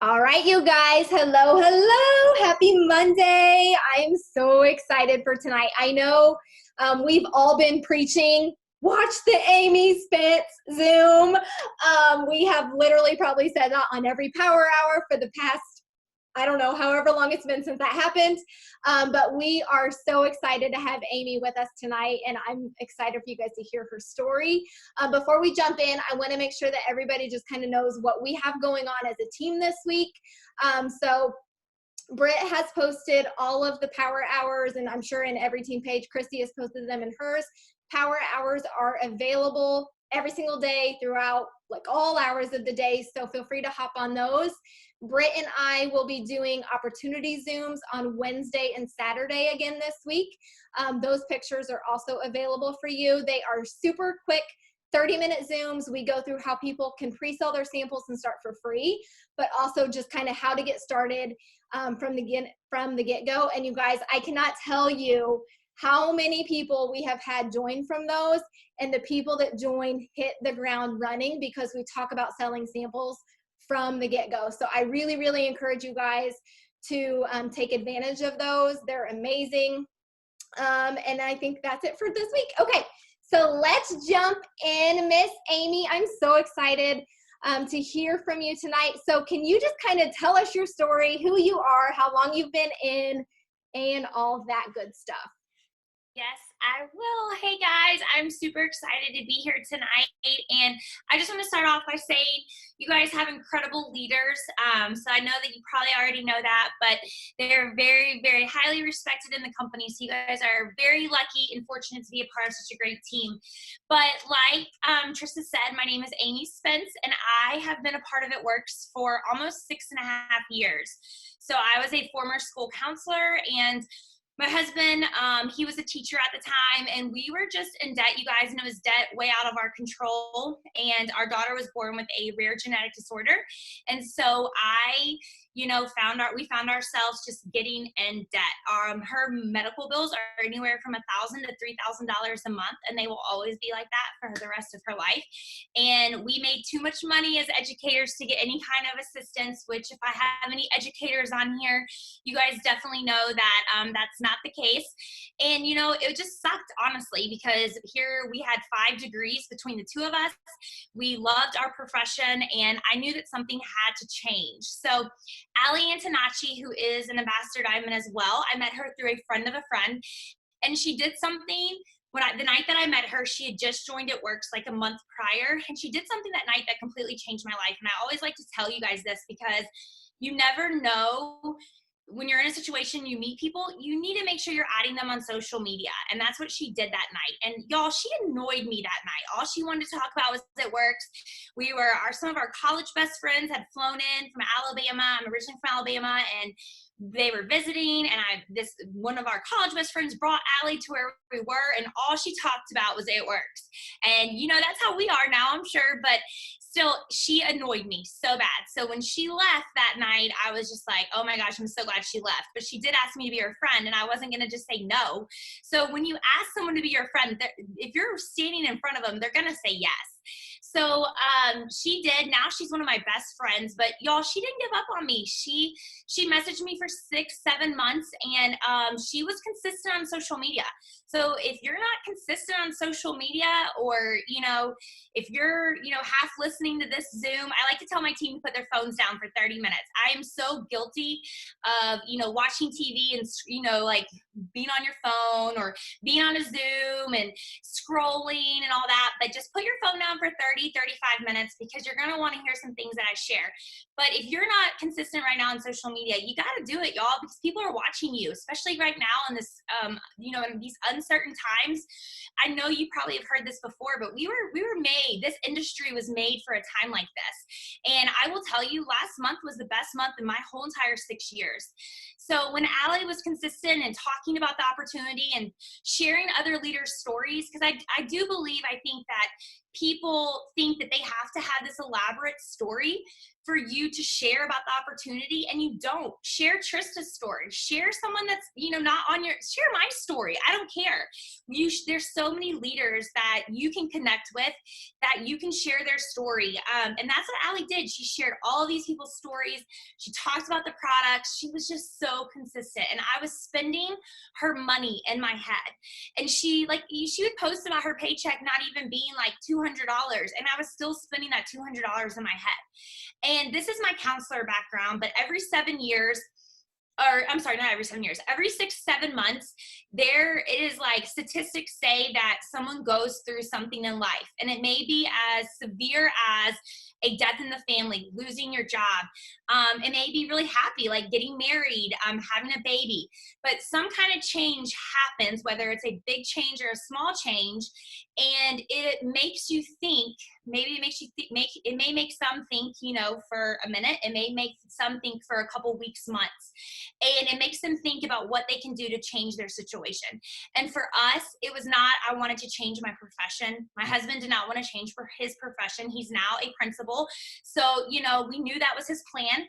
All right, you guys. Hello, hello. Happy Monday. I am so excited for tonight. I know we've all been preaching, watch the Amy Spence Zoom. We have literally probably said that on every power hour for the past, I don't know, however long it's been since that happened. But we are so excited to have Amy with us tonight, and I'm excited for you guys to hear her story. Before we jump in, I want to make sure that everybody just kind of knows what we have going on as a team this week. So Britt has posted all of the power hours, and I'm sure in every team page, Christy has posted them in hers. Power hours are available every single day throughout like all hours of the day, so feel free to hop on those. Britt and I will be doing opportunity Zooms on Wednesday and Saturday again this week. Those pictures are also available for you. They are super quick 30-minute Zooms. We go through how people can pre-sell their samples and start for free, but also just kind of how to get started from the get-go. And you guys, I cannot tell you how many people we have had join from those, and the people that join hit the ground running because we talk about selling samples from the get-go. So I really, really encourage you guys to take advantage of those. They're amazing. And I think that's it for this week. Okay, so let's jump in. Miss Amy, I'm so excited to hear from you tonight. So can you just kind of tell us your story, who you are, how long you've been in, and all that good stuff? Yes, I will. Hey guys, I'm super excited to be here tonight. And I just want to start off by saying you guys have incredible leaders. So I know that you probably already know that, but they're very, very highly respected in the company. So you guys are very lucky and fortunate to be a part of such a great team. But like Trista said, my name is Amy Spence, and I have been a part of It Works for almost 6.5 years. So I was a former school counselor, and my husband, he was a teacher at the time, and we were just in debt, you guys, and it was debt way out of our control. And our daughter was born with a rare genetic disorder. And so we found ourselves just getting in debt. Her medical bills are anywhere from $1,000 to $3,000 a month, and they will always be like that for the rest of her life. And we made too much money as educators to get any kind of assistance, which if I have any educators on here, you guys definitely know that that's not the case. And it just sucked, honestly, because here we had 5 degrees between the two of us. We loved our profession, and I knew that something had to change. So Allie Antonacci, who is an Ambassador Diamond as well, I met her through a friend of a friend, and she did something. The night that I met her, she had just joined It Works like a month prior, and she did something that night that completely changed my life. And I always like to tell you guys this because you never know. When you're in a situation, you meet people, you need to make sure you're adding them on social media. And that's what she did that night. And y'all, she annoyed me that night. All she wanted to talk about was It Works. Some of our college best friends had flown in from Alabama. I'm originally from Alabama, and they were visiting, and one of our college best friends brought Allie to where we were, and all she talked about was It Works. And that's how we are now, I'm sure, but still, she annoyed me so bad. So when she left that night, I was just like, oh my gosh, I'm so glad she left. But she did ask me to be her friend, and I wasn't going to just say no. So when you ask someone to be your friend, if you're standing in front of them, they're going to say yes. So she did. Now she's one of my best friends. But y'all, she didn't give up on me. She messaged me for 6-7 months, and she was consistent on social media. So if you're not consistent on social media, or if you're half listening to this Zoom, I like to tell my team to put their phones down for 30 minutes. I am so guilty of watching TV and like being on your phone or being on a Zoom and scrolling and all that. But just put your phone down for 30-35 minutes, because you're going to want to hear some things that I share. But if you're not consistent right now on social media, you got to do it, y'all, because people are watching you, especially right now in this, in these uncertain times. I know you probably have heard this before, but we were made, this industry was made for a time like this. And I will tell you, last month was the best month in my whole entire 6 years. So when Allie was consistent and talking about the opportunity and sharing other leaders' stories, because I do believe, I think that people think that they have to have this elaborate story for you to share about the opportunity and you don't. Share Trista's story. Share someone that's, not on your, share my story. I don't care. There's so many leaders that you can connect with, that you can share their story. And that's what Allie did. She shared all of these people's stories. She talked about the products. She was just so consistent. And I was spending her money in my head. And she would post about her paycheck not even being like $200. And I was still spending that $200 in my head. And this is my counselor background, but every 7 years, or I'm sorry, not every 7 years, every 6-7 months, there is like statistics say that someone goes through something in life. And it may be as severe as a death in the family, losing your job. It may be really happy, like getting married, having a baby, but some kind of change happens, whether it's a big change or a small change. And it makes you think, maybe it makes you think, it may make some think, for a minute. It may make some think for a couple weeks, months. And it makes them think about what they can do to change their situation. And for us, it was not, I wanted to change my profession. My husband did not want to change for his profession. He's now a principal. So, we knew that was his plan.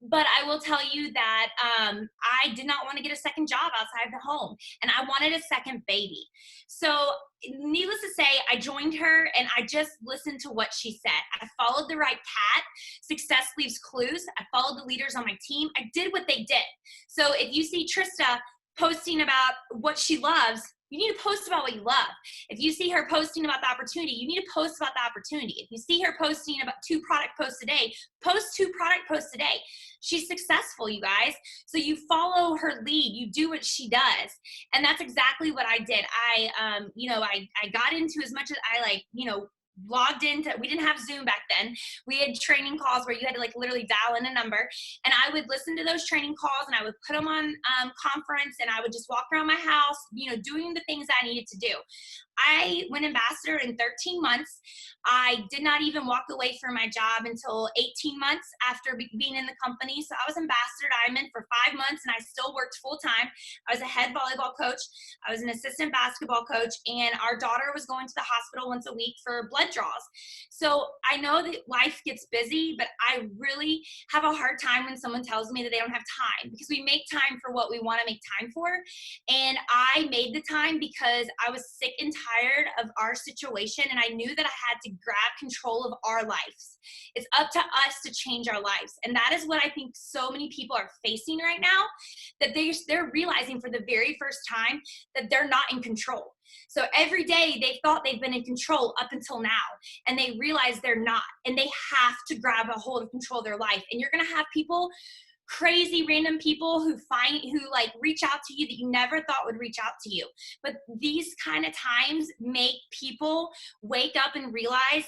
But I will tell you that I did not want to get a second job outside the home. And I wanted a second baby. So needless to say, I joined her and I just listened to what she said. I followed the right path. Success leaves clues. I followed the leaders on my team. I did what they did. So if you see Trista posting about what she loves, you need to post about what you love. If you see her posting about the opportunity, you need to post about the opportunity. If you see her posting about 2 product posts a day, post 2 product posts a day. She's successful, you guys. So you follow her lead. You do what she does. And that's exactly what I did. I got into as much as I logged into, we didn't have Zoom back then. We had training calls where you had to literally dial in a number, and I would listen to those training calls and I would put them on conference, and I would just walk around my house, doing the things I needed to do. I went ambassador in 13 months. I did not even walk away from my job until 18 months after being in the company. So I was ambassador diamond for 5 months, and I still worked full time. I was a head volleyball coach. I was an assistant basketball coach, and our daughter was going to the hospital once a week for blood draws. So I know that life gets busy, but I really have a hard time when someone tells me that they don't have time, because we make time for what we want to make time for. And I made the time because I was sick and tired of our situation, and I knew that I had to grab control of our lives. It's up to us to change our lives. And that is what I think so many people are facing right now, that they're realizing for the very first time that they're not in control. So every day they thought they've been in control up until now, and they realize they're not, and they have to grab a hold of control of their life. And you're going to have people, crazy random people who reach out to you that you never thought would reach out to you. But these kind of times make people wake up and realize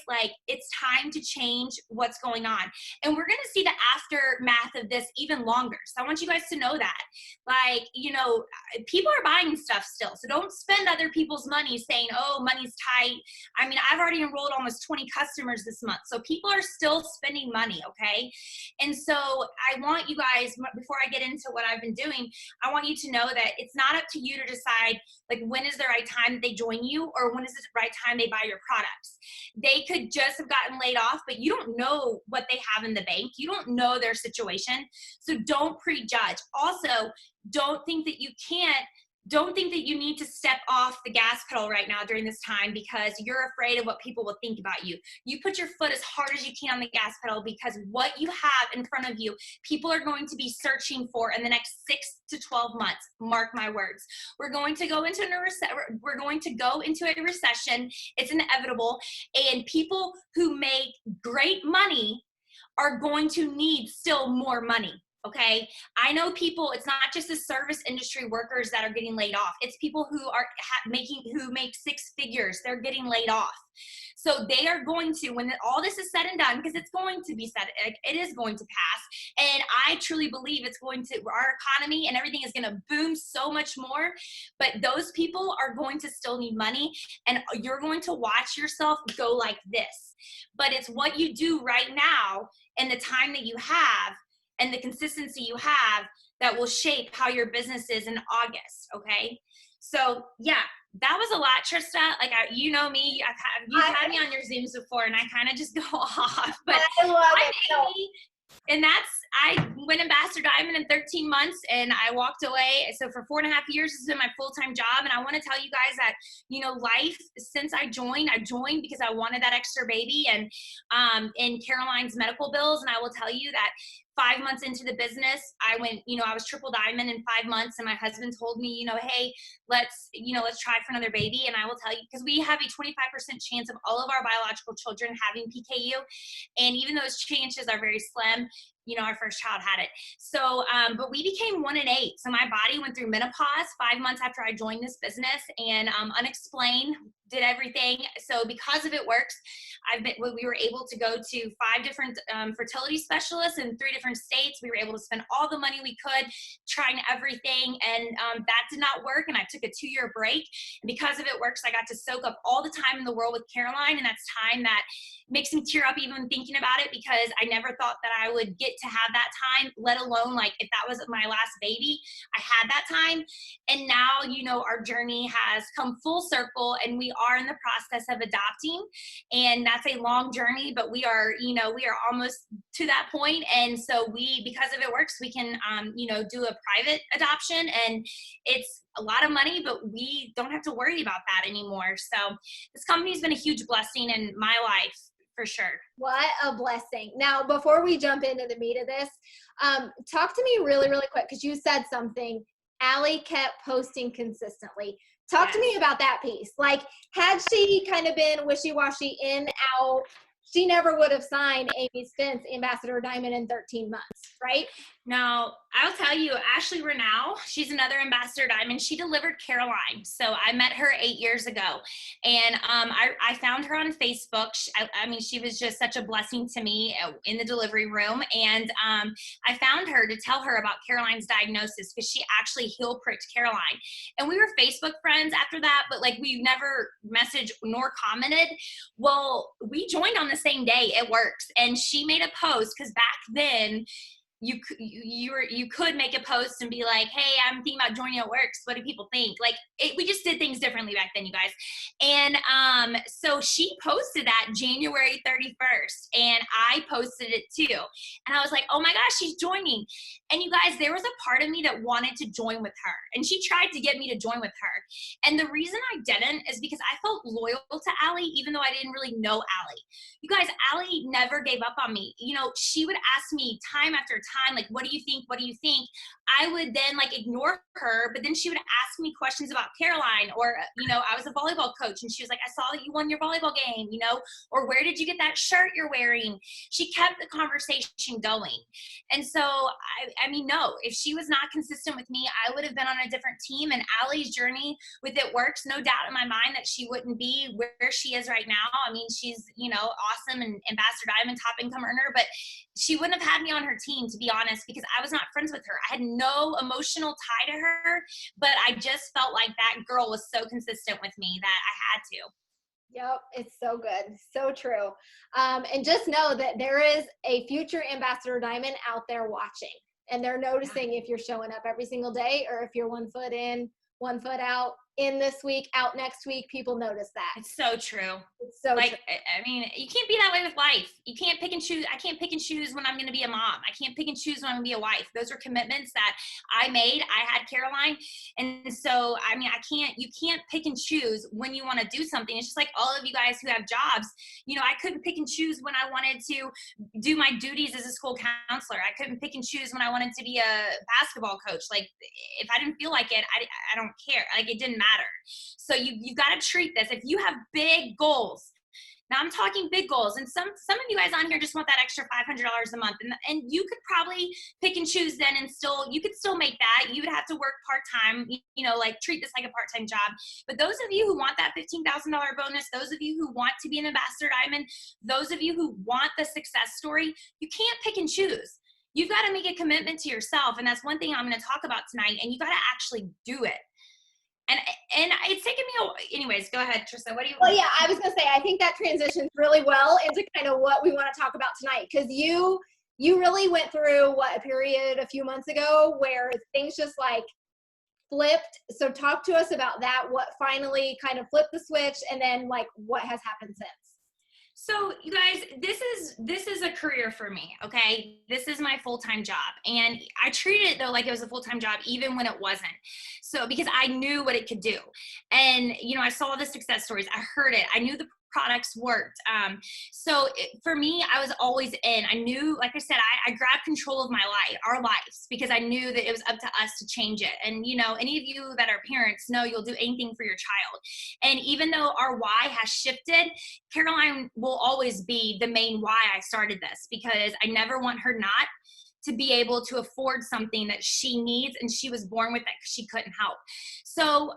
it's time to change what's going on. And we're going to see the aftermath of this even longer. So I want you guys to know that, people are buying stuff still. So don't spend other people's money saying, oh, money's tight. I mean, I've already enrolled almost 20 customers this month. So people are still spending money. Okay. And so I want you guys, before I get into what I've been doing, I want you to know that it's not up to you to decide when is the right time that they join you, or when is the right time they buy your products. They could just have gotten laid off, but you don't know what they have in the bank. You don't know their situation. So don't prejudge. Also, don't think that you need to step off the gas pedal right now during this time because you're afraid of what people will think about you. You put your foot as hard as you can on the gas pedal, because what you have in front of you, people are going to be searching for in the next 6 to 12 months. Mark my words. We're going to go into a recession. It's inevitable. And people who make great money are going to need still more money. Okay. I know people, it's not just the service industry workers that are getting laid off. It's people who are who make 6 figures. They're getting laid off. So they are going to, when all this is said and done, because it's going to be said, it is going to pass. And I truly believe our economy and everything is going to boom so much more, but those people are going to still need money, and you're going to watch yourself go like this. But it's what you do right now and the time that you have and the consistency you have that will shape how your business is in August. Okay. So yeah, that was a lot, Trista. You know me, you've had me on your Zooms before, and I kind of just go off, but I love I'm it. Amy. And I went Ambassador Diamond in 13 months and I walked away. So for 4.5 years, this has been my full-time job. And I want to tell you guys that, life since I joined because I wanted that extra baby and in Caroline's medical bills. And I will tell you that 5 months into the business, I went, I was triple diamond in 5 months. And my husband told me, hey, let's try for another baby. And I will tell you, because we have a 25% chance of all of our biological children having PKU. And even those chances are very slim. Our first child had it. So, but we became 1 in 8. So my body went through menopause 5 months after I joined this business and unexplained, did everything. So because of It Works, we were able to go to 5 different fertility specialists in 3 different states. We were able to spend all the money we could trying everything. And that did not work. And I took a 2-year break. And because of It Works, I got to soak up all the time in the world with Caroline. And that's time that makes me tear up even thinking about it, because I never thought that I would get to have that time, let alone like if that was my last baby, I had that time. And now, our journey has come full circle and we are in the process of adopting. And that's a long journey, but we are almost to that point. And so because of It Works, we can, do a private adoption, and it's a lot of money, but we don't have to worry about that anymore. So this company has been a huge blessing in my life. For sure. What a blessing. Now, before we jump into the meat of this, talk to me really, really quick, because you said something. Allie kept posting consistently. Talk to me about that piece. Like, had she kind of been wishy-washy in, out, she never would have signed Amy Spence Ambassador Diamond in 13 months, right? Now, I'll tell you, Ashley Renau, she's another Ambassador Diamond. She delivered Caroline. So I met her 8 years ago. And I found her on Facebook. She was just such a blessing to me in the delivery room. And I found her to tell her about Caroline's diagnosis, because she actually heel pricked Caroline. And we were Facebook friends after that, but like we never messaged nor commented. Well, we joined on the same day. It Works. And she made a post, because back then, you could make a post and be like, hey, I'm thinking about joining It Works. What do people think? Like we just did things differently back then, you guys. And so she posted that January 31st and I posted it too. And I was like, oh my gosh, she's joining. And you guys, there was a part of me that wanted to join with her. And she tried to get me to join with her. And the reason I didn't is because I felt loyal to Allie, even though I didn't really know Allie. You guys, Allie never gave up on me. She would ask me time after time, like, what do you think? What do you think? I would then like ignore her, but then she would ask me questions about Caroline, or, I was a volleyball coach and she was like, I saw that you won your volleyball game, or where did you get that shirt you're wearing? She kept the conversation going. And so, no, if she was not consistent with me, I would have been on a different team. And Allie's journey with It Works, no doubt in my mind that she wouldn't be where she is right now. She's, awesome and Ambassador Diamond, top income earner, but she wouldn't have had me on her team, to be honest, because I was not friends with her. I had no emotional tie to her, but I just felt like that girl was so consistent with me that I had to. Yep, it's so good. So true. And just know that there is a future Ambassador Diamond out there watching, and they're noticing if you're showing up every single day or if you're 1 foot in, 1 foot out, in this week, out next week. People notice that. It's so true. It's so true. You can't be that way with life. You can't pick and choose. I can't pick and choose when I'm going to be a mom. I can't pick and choose when I'm going to be a wife. Those are commitments that I made. I had Caroline. And so, you can't pick and choose when you want to do something. It's just like all of you guys who have jobs, I couldn't pick and choose when I wanted to do my duties as a school counselor. I couldn't pick and choose when I wanted to be a basketball coach. Like if I didn't feel like it, I don't care. Like it didn't matter. So you've got to treat this. If you have big goals, now I'm talking big goals, and some of you guys on here just want that extra $500 a month, and you could probably pick and choose then, and you could still make that. You would have to work part-time, like treat this like a part-time job. But those of you who want that $15,000 bonus, those of you who want to be an Ambassador Diamond, those of you who want the success story, you can't pick and choose. You've got to make a commitment to yourself, and that's one thing I'm going to talk about tonight, and you got to actually do it. And it's taken me anyways, go ahead, Trista. What do you Well, yeah, I was going to say, I think that transitions really well into kind of what we want to talk about tonight, because you really went through a period a few months ago where things just like flipped. So talk to us about that, what finally kind of flipped the switch, and then like what has happened since. So you guys, this is a career for me, okay? This is my full-time job. And I treated it though like it was a full-time job even when it wasn't. So because I knew what it could do. And I saw the success stories. I heard it. I knew the products worked. For me, I was always in. I knew, like I said, I grabbed control of my life, our lives, because I knew that it was up to us to change it. And any of you that are parents know you'll do anything for your child. And even though our why has shifted, Caroline will always be the main why I started this, because I never want her not to be able to afford something that she needs, and she was born with it because she couldn't help. So,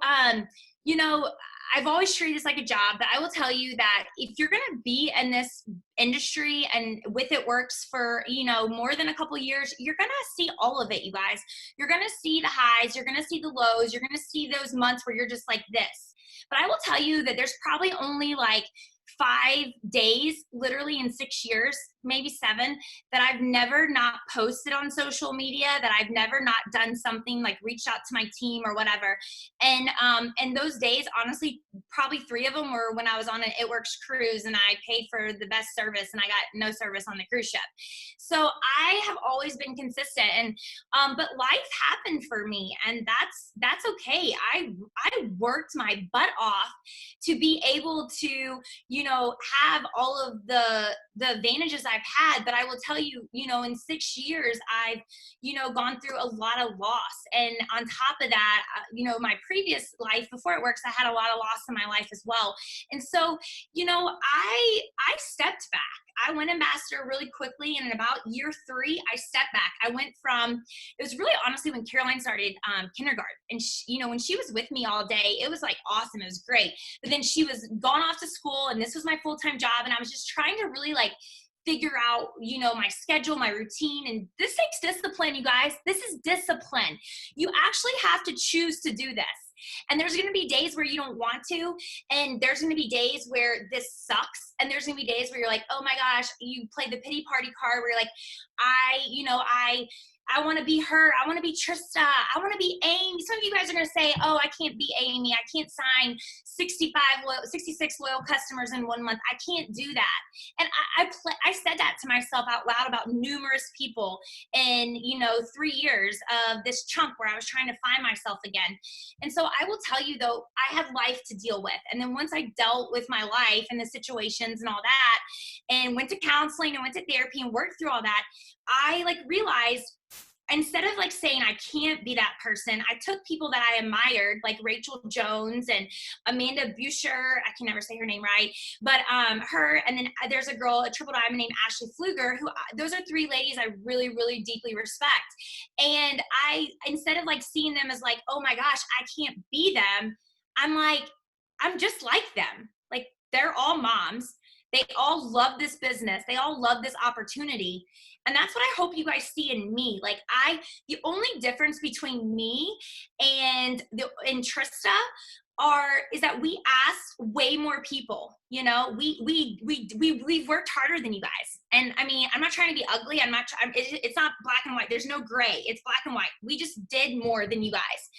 I've always treated this like a job, but I will tell you that if you're going to be in this industry and with it works for, more than a couple of years, you're going to see all of it, you guys. You're going to see the highs, you're going to see the lows, you're going to see those months where you're just like this. But I will tell you that there's probably only like 5 days, literally in 6 years, maybe 7, that I've never not posted on social media, that I've never not done something like reached out to my team or whatever. And those days, honestly, probably 3 of them were when I was on an It Works cruise and I paid for the best service and I got no service on the cruise ship. So I have always been consistent, and but life happened for me, and that's okay. I worked my butt off to be able to have all of the advantages I've had. But I will tell you, in 6 years, I've, gone through a lot of loss. And on top of that, my previous life before It Works, I had a lot of loss in my life as well. And so, I stepped back. I went ambassador really quickly, and in about year 3, I stepped back. I went from, it was really honestly when Caroline started kindergarten, and when she was with me all day, it was like awesome. It was great. But then she was gone off to school, and this was my full-time job, and I was just trying to really like figure out, my schedule, my routine. And this takes discipline, you guys. This is discipline. You actually have to choose to do this. And there's going to be days where you don't want to, and there's going to be days where this sucks, and there's going to be days where you're like, oh my gosh, you play the pity party card where you're like, I want to be her. I want to be Trista. I want to be Amy. Some of you guys are going to say, oh, I can't be Amy. I can't sign 66 loyal customers in 1 month. I can't do that. And I said that to myself out loud about numerous people in, 3 years of this chunk where I was trying to find myself again. And so I will tell you though, I had life to deal with. And then once I dealt with my life and the situations and all that, and went to counseling and went to therapy and worked through all that, I realized, instead of saying I can't be that person, I took people that I admired, like Rachel Jones and Amanda Busher. I can never say her name right, but her, and then there's a girl, a triple diamond named Ashley Pfluger, who, those are 3 ladies I really, really deeply respect. And I, instead of seeing them as oh my gosh, I can't be them, I'm just like them. They're all moms. They all love this business. They all love this opportunity. And that's what I hope you guys see in me. The only difference between me and Trista is that we asked way more people. We've worked harder than you guys. And I mean, I'm not trying to be ugly. It's not black and white. There's no gray. It's black and white. We just did more than you guys.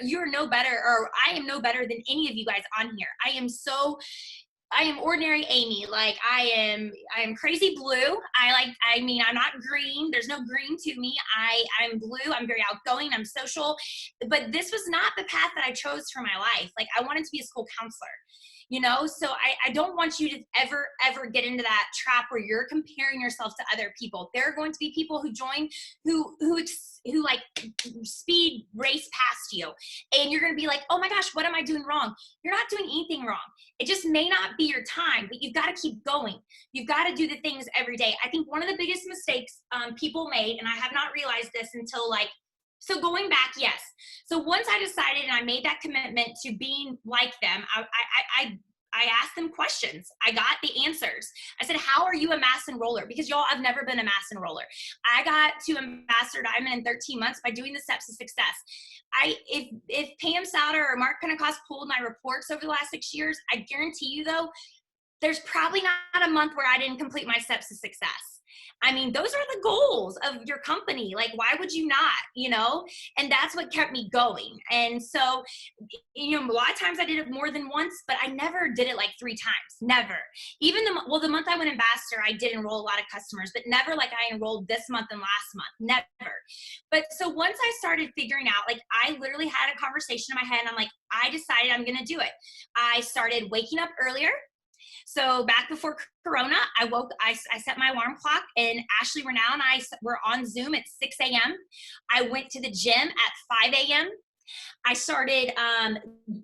You're no better, or I am no better than any of you guys on here. I am ordinary Amy. I am crazy blue. I'm not green. There's no green to me. I'm blue. I'm very outgoing. I'm social. But this was not the path that I chose for my life. I wanted to be a school counselor. So I don't want you to ever get into that trap where you're comparing yourself to other people. There are going to be people who join who speed race past you, and you're going to be like, oh my gosh, what am I doing wrong? You're not doing anything wrong. It just may not be your time, but you've got to keep going. You've got to do the things every day. I think one of the biggest mistakes people made, and I have not realized this until so going back, yes. So once I decided and I made that commitment to being like them, I asked them questions. I got the answers. I said, how are you a mass enroller? Because y'all, I've never been a mass enroller. I got to Ambassador Diamond in 13 months by doing the steps to success. If Pam Souter or Mark Pentecost pulled my reports over the last 6 years, I guarantee you though, there's probably not a month where I didn't complete my steps to success. I mean, those are the goals of your company. Like, why would you not, you know? And that's what kept me going. And so, you know, a lot of times I did it more than once, but I never did it like 3 times. Never. Even the month I went ambassador, I did enroll a lot of customers, but never like I enrolled this month and last month. Never. But so once I started figuring out, like, I literally had a conversation in my head and I'm like, I decided I'm going to do it. I started waking up earlier. So back before Corona, I set my alarm clock, and Ashley Renau and I were on Zoom at 6 a.m. I went to the gym at 5 a.m. I started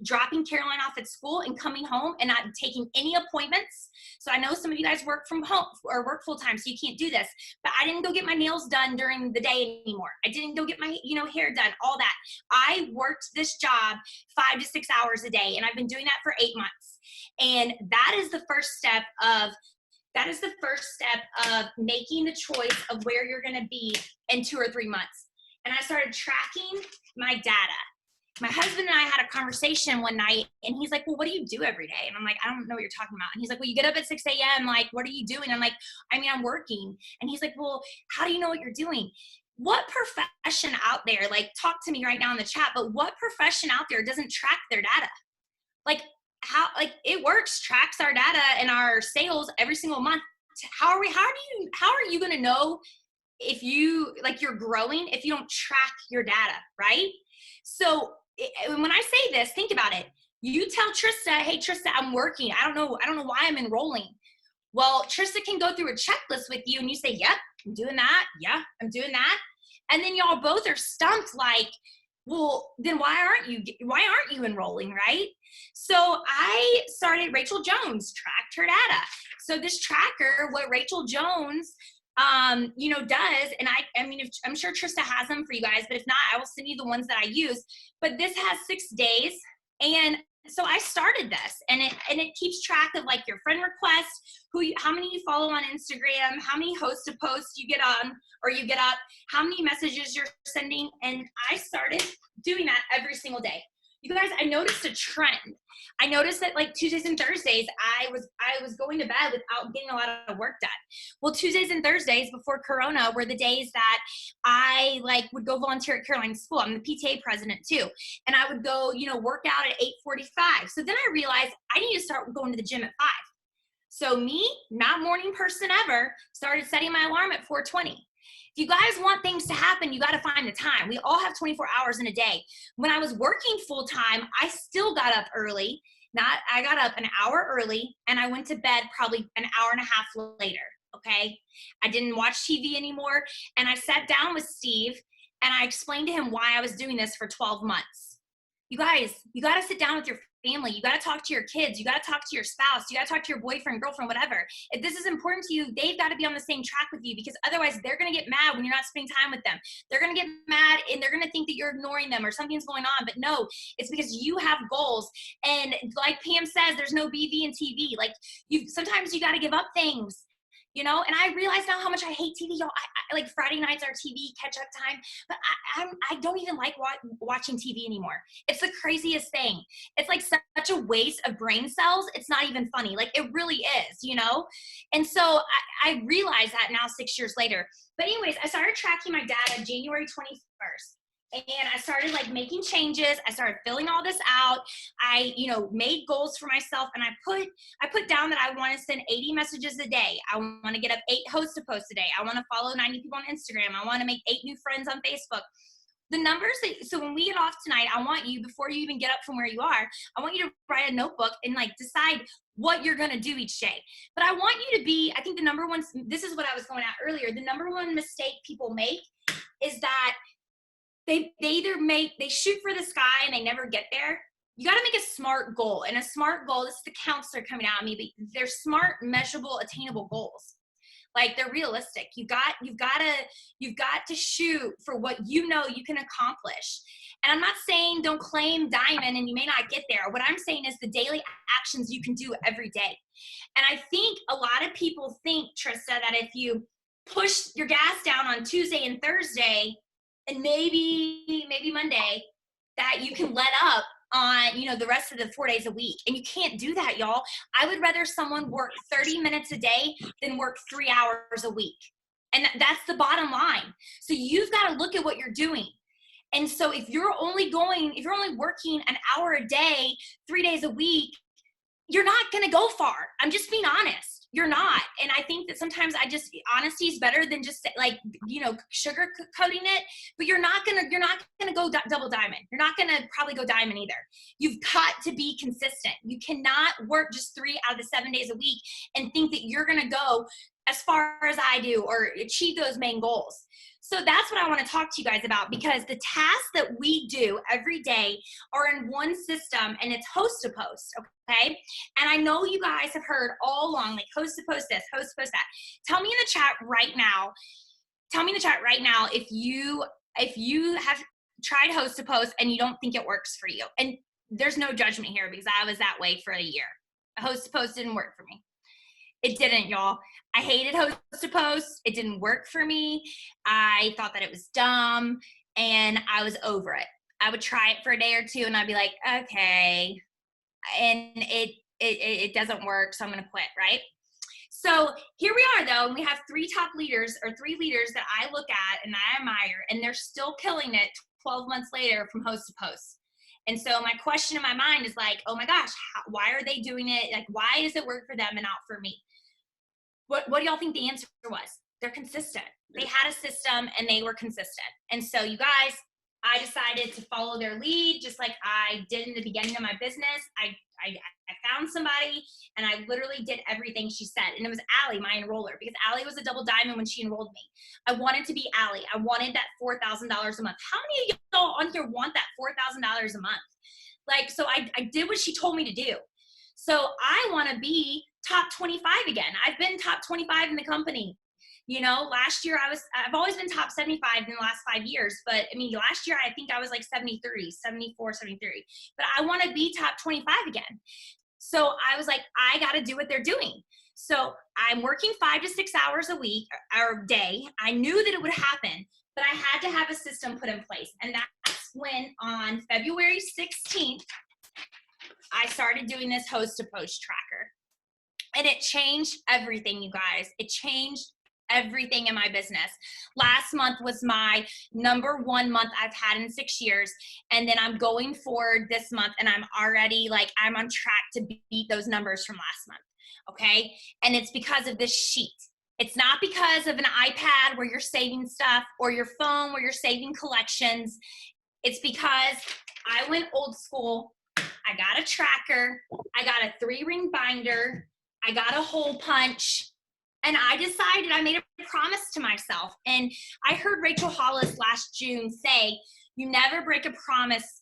dropping Caroline off at school and coming home and not taking any appointments. So I know some of you guys work from home or work full time, so you can't do this, but I didn't go get my nails done during the day anymore. I didn't go get my, hair done, all that. I worked this job 5 to 6 hours a day, and I've been doing that for 8 months. And that is the first step of making the choice of where you're going to be in 2 or 3 months. And I started tracking my data. My husband and I had a conversation one night, and he's like, well, what do you do every day? And I'm like, I don't know what you're talking about. And he's like, well, you get up at 6 a.m. Like, what are you doing? I'm like, I mean, I'm working. And he's like, well, how do you know what you're doing? What profession out there, like, talk to me right now in the chat, but what profession out there doesn't track their data? Like, how, like, it works, tracks our data and our sales every single month. How are you going to know if you, like, you're growing if you don't track your data, right? So when I say this, think about it. You tell Trista, hey, Trista, I'm working. I don't know why I'm enrolling. Well, Trista can go through a checklist with you and you say, yep, I'm doing that. Yeah, I'm doing that. And then y'all both are stumped, like, well, then why aren't you enrolling, right? So I started, Rachel Jones tracked her data. So this tracker, what Rachel Jones does, and I mean, I'm sure Trista has them for you guys, but if not, I will send you the ones that I use. But this has 6 days, and so I started this, and it keeps track of, like, your friend requests, how many you follow on Instagram, how many hosts to post you get on or you get up, how many messages you're sending, and I started doing that every single day. You guys, I noticed a trend. I noticed that, like, Tuesdays and Thursdays, I was going to bed without getting a lot of work done. Well, Tuesdays and Thursdays before Corona were the days that I, like, would go volunteer at Caroline's school. I'm the PTA president too. And I would go, work out at 8:45. So then I realized I need to start going to the gym at 5. So me, not morning person ever, started setting my alarm at 4:20. If you guys want things to happen, you got to find the time. We all have 24 hours in a day. When I was working full time, I still got up early. I got up an hour early, and I went to bed probably an hour and a half later. Okay. I didn't watch TV anymore. And I sat down with Steve and I explained to him why I was doing this for 12 months. You guys, you got to sit down with your family. You got to talk to your kids. You got to talk to your spouse. You got to talk to your boyfriend, girlfriend, whatever. If this is important to you, they've got to be on the same track with you, because otherwise they're going to get mad when you're not spending time with them. They're going to get mad and they're going to think that you're ignoring them or something's going on. But no, it's because you have goals. And like Pam says, there's no BV and TV. Like, sometimes you got to give up things. And I realize now how much I hate TV, y'all. I like, Friday nights are TV catch-up time, but I don't even like watching TV anymore. It's the craziest thing. It's like such a waste of brain cells. It's not even funny. Like, it really is, And so I realize that now 6 years later. But anyways, I started tracking my data January 21st. And I started, like, making changes. I started filling all this out. I, made goals for myself, and I put down that I want to send 80 messages a day. I want to get up 8 hosts to post a day. I want to follow 90 people on Instagram. I want to make 8 new friends on Facebook. The numbers so when we get off tonight, I want you, before you even get up from where you are, I want you to write a notebook and, like, decide what you're going to do each day. But I want you to be, I think the number one, this is what I was going at earlier. The number one mistake people make is that they shoot for the sky and they never get there. You got to make a SMART goal. And a SMART goal, this is the counselor coming out at me, but they're smart, measurable, attainable goals. Like, they're realistic. You've got to shoot for what you can accomplish. And I'm not saying don't claim diamond and you may not get there. What I'm saying is the daily actions you can do every day. And I think a lot of people think, Trista, that if you push your gas down on Tuesday and Thursday, and maybe Monday, that you can let up on, the rest of the 4 days a week. And you can't do that, y'all. I would rather someone work 30 minutes a day than work 3 hours a week. And that's the bottom line. So you've got to look at what you're doing. And so if you're only working an hour a day, 3 days a week, you're not going to go far. I'm just being honest. You're not. And I think that sometimes honesty is better than just like, sugar coating it, but you're not going to go double diamond. You're not going to probably go diamond either. You've got to be consistent. You cannot work just 3 out of the 7 days a week and think that you're going to go as far as I do or achieve those main goals. So that's what I want to talk to you guys about, because the tasks that we do every day are in one system, and it's host to post, okay? And I know you guys have heard all along, like host to post this, host to post that. Tell me in the chat right now if you have tried host to post and you don't think it works for you. And there's no judgment here, because I was that way for a year. Host to post didn't work for me. It didn't, y'all. I hated host to post. It didn't work for me. I thought that it was dumb, and I was over it. I would try it for a day or two, and I'd be like, okay, and it doesn't work, so I'm going to quit, right? So here we are, though, and we have 3 leaders that I look at and I admire, and they're still killing it 12 months later from host to post. And so my question in my mind is like, oh my gosh, why are they doing it? Like, why does it work for them and not for me? What do y'all think the answer was? They're consistent. They had a system and they were consistent. And so you guys, I decided to follow their lead, just like I did in the beginning of my business. I found somebody and I literally did everything she said. And it was Allie, my enroller, because Allie was a double diamond when she enrolled me. I wanted to be Allie. I wanted that $4,000 a month. How many of y'all on here want that $4,000 a month? Like, so I did what she told me to do. So I want to be top 25 again. I've been top 25 in the company. Last year I've always been top 75 in the last 5 years. But I mean, last year I think I was like 74, 73. But I want to be top 25 again. So I was like, I got to do what they're doing. So I'm working 5 to 6 hours a week or day. I knew that it would happen, but I had to have a system put in place. And that's when on February 16th, I started doing this host to post tracker. And it changed everything, you guys. It changed everything in my business. Last month was my #1 month I've had in 6 years. And then I'm going forward this month, and I'm already I'm on track to beat those numbers from last month. Okay. And it's because of this sheet. It's not because of an iPad where you're saving stuff or your phone where you're saving collections. It's because I went old school. I got a tracker. I got a 3-ring binder. I got a hole punch. And I decided, I made a promise to myself. And I heard Rachel Hollis last June say, you never break a promise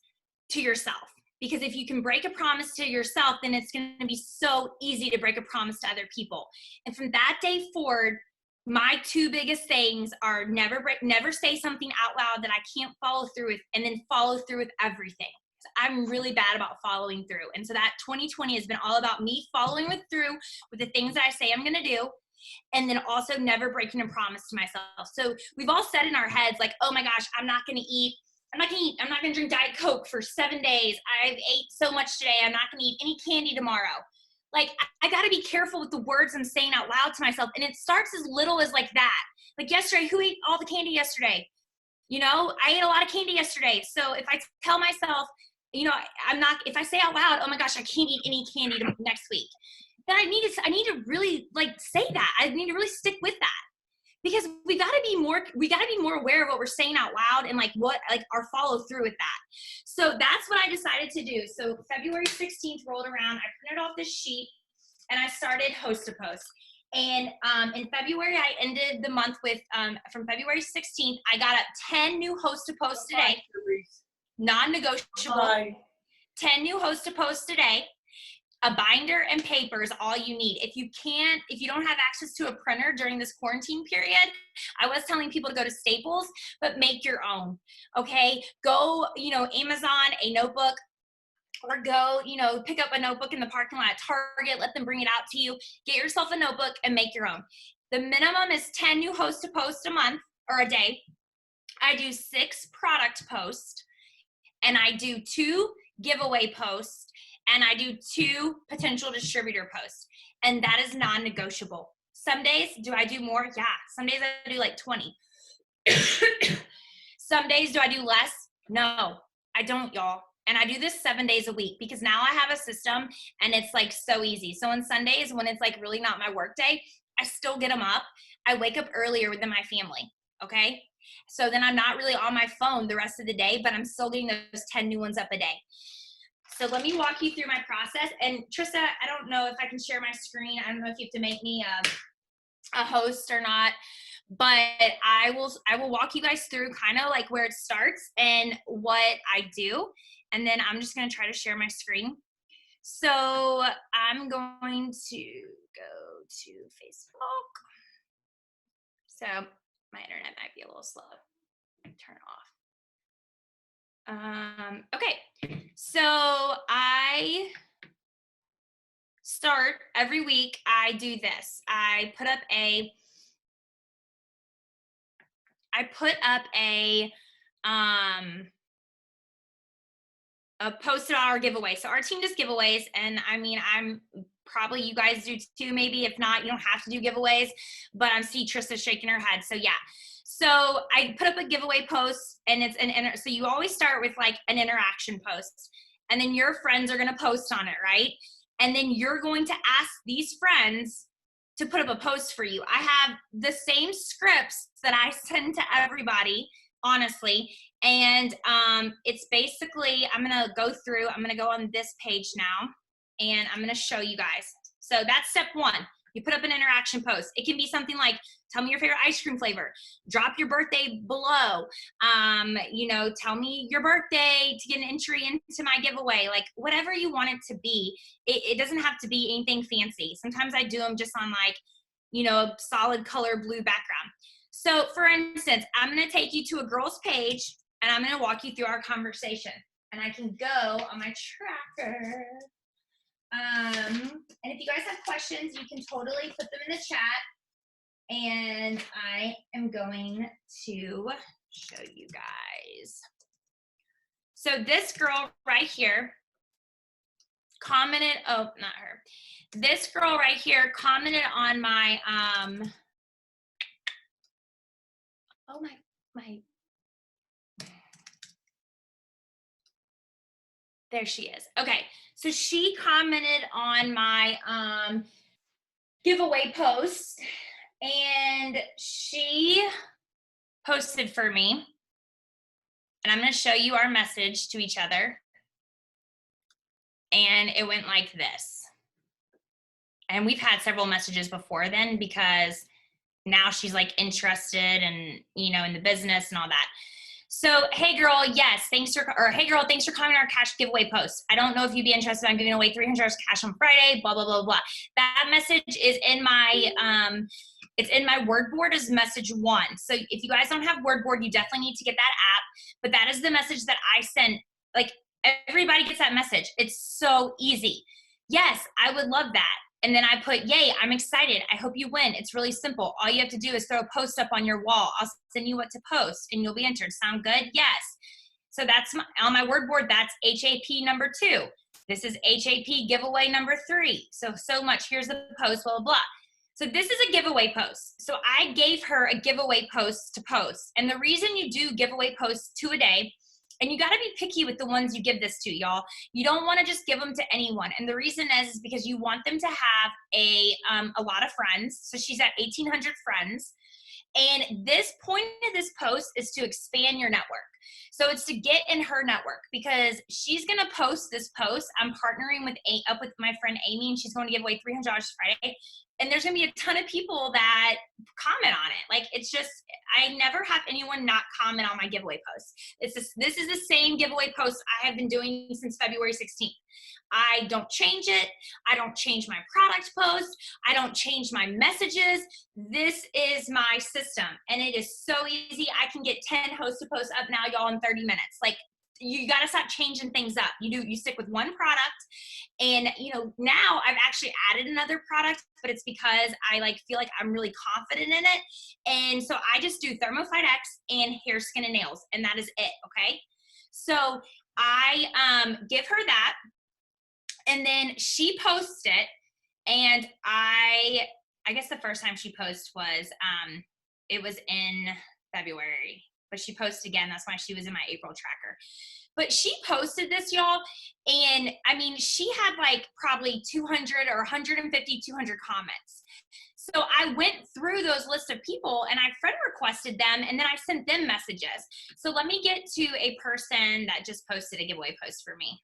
to yourself. Because if you can break a promise to yourself, then it's going to be so easy to break a promise to other people. And from that day forward, my 2 biggest things are never say something out loud that I can't follow through with, and then follow through with everything. I'm really bad about following through. And so that 2020 has been all about me following through with the things that I say I'm going to do. And then also never breaking a promise to myself. So we've all said in our heads, like, oh my gosh, I'm not going to drink Diet Coke for 7 days. I've ate so much today. I'm not going to eat any candy tomorrow. Like, I got to be careful with the words I'm saying out loud to myself. And it starts as little as like that. Like yesterday, who ate all the candy yesterday? I ate a lot of candy yesterday. So if I tell myself, if I say out loud, oh my gosh, I can't eat any candy next week, then I need to really say that. I need to really stick with that, because we got to be more aware of what we're saying out loud and our follow through with that. So that's what I decided to do. So February 16th rolled around. I printed off this sheet and I started host to post. And in February, I ended the month with, from February 16th, I got up 10 new host to post today. Non-negotiable. 10 new host to post today. A binder and paper is all you need. If you don't have access to a printer during this quarantine period, I was telling people to go to Staples, but make your own. Okay. Go, Amazon, a notebook, or go, pick up a notebook in the parking lot at Target, let them bring it out to you. Get yourself a notebook and make your own. The minimum is 10 new hosts to post a month or a day. I do 6 product posts, and I do 2 giveaway posts, and I do 2 potential distributor posts, and that is non-negotiable. Some days, do I do more? Yeah. Some days I do like 20. Some days, do I do less? No, I don't, y'all. And I do this 7 days a week because now I have a system and it's like so easy. So on Sundays, when it's like really not my work day, I still get them up. I wake up earlier than my family, okay? So then I'm not really on my phone the rest of the day, but I'm still getting those 10 new ones up a day. So let me walk you through my process. And Trista, I don't know if I can share my screen. I don't know if you have to make me a host or not, but I will walk you guys through kind of like where it starts and what I do. And then I'm just going to try to share my screen. So I'm going to go to Facebook. So my internet might be a little slow. Turn it off. Okay. So I start every week. I do this. I put up a posted on our giveaway. So our team does giveaways, and I mean, I'm probably, you guys do too, maybe. If not, you don't have to do giveaways, but I'm seeing Trista shaking her head. So yeah. So I put up a giveaway post, and it's so you always start with like an interaction post, and then your friends are going to post on it, right? And then you're going to ask these friends to put up a post for you. I have the same scripts that I send to everybody, honestly. And it's basically, I'm going to go through, I'm going to go on this page now, and I'm going to show you guys. So that's step one. You put up an interaction post. It can be something like, tell me your favorite ice cream flavor. Drop your birthday below. You know, tell me your birthday to get an entry into my giveaway. Like whatever you want it to be. It doesn't have to be anything fancy. Sometimes I do them just on like, you know, a solid color blue background. So for instance, I'm going to take you to a girl's page, and I'm going to walk you through our conversation. And I can go on my tracker. And if you guys have questions, you can totally put them in the chat. And I am going to show you guys. So this girl right here commented, oh, not her. This girl right here commented on my, oh my, there she is. Okay, so she commented on my giveaway post, and she posted for me, and I'm going to show you our message to each other. And it went like this. And we've had several messages before then, because now she's like interested and, you know, in the business and all that. So, hey girl, yes, hey girl, thanks for commenting on our cash giveaway post. I don't know if you'd be interested. I'm giving away $300 cash on Friday, blah, blah, blah, blah. That message is in my, it's in my word board as message 1. So if you guys don't have word board, you definitely need to get that app. But that is the message that I send. Like everybody gets that message. It's so easy. Yes, I would love that. And then I put, yay, I'm excited. I hope you win. It's really simple. All you have to do is throw a post up on your wall. I'll send you what to post and you'll be entered. Sound good? Yes. So that's on my word board. That's HAP number 2. This is HAP giveaway number 3. So much. Here's the post, blah, blah, blah. So this is a giveaway post. So I gave her a giveaway post to post. And the reason you do giveaway posts 2 a day, and you got to be picky with the ones you give this to, y'all. You don't want to just give them to anyone. And the reason is because you want them to have a lot of friends. So she's at 1,800 friends. And this point of this post is to expand your network. So it's to get in her network, because she's going to post this post. I'm partnering up with my friend Amy, and she's going to give away $300 Friday. And there's going to be a ton of people that comment on it. Like, it's just, I never have anyone not comment on my giveaway post. This is the same giveaway post I have been doing since February 16th. I don't change it. I don't change my product post. I don't change my messages. This is my system, and it is so easy. I can get 10 host to post up now, y'all, in 30 minutes. Like, you got to stop changing things up. You stick with one product. And, you know, now I've actually added another product, but it's because I feel like I'm really confident in it. And so I just do Thermophyte X and hair, skin, and nails. And that is it. Okay. So I give her that, and then she posts it, and I I guess the first time she posted was, it was in February, but she posted again. That's why she was in my April tracker. But she posted this, y'all, and I mean, she had like probably 200 or 150, 200 comments. So I went through those lists of people and I friend requested them, and then I sent them messages. So let me get to a person that just posted a giveaway post for me.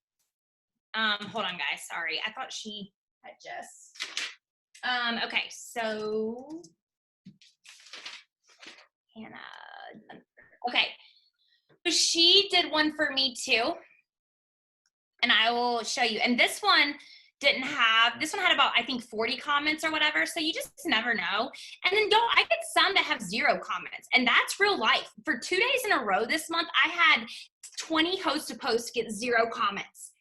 Hold on, guys. Sorry. I thought she had just, okay. So Hannah, okay. So she did one for me too. And I will show you. And this one had about, I think, 40 comments or whatever. So you just never know. And then I get some that have 0 comments, and that's real life. For 2 days in a row this month, I had 20 host to post get 0 comments.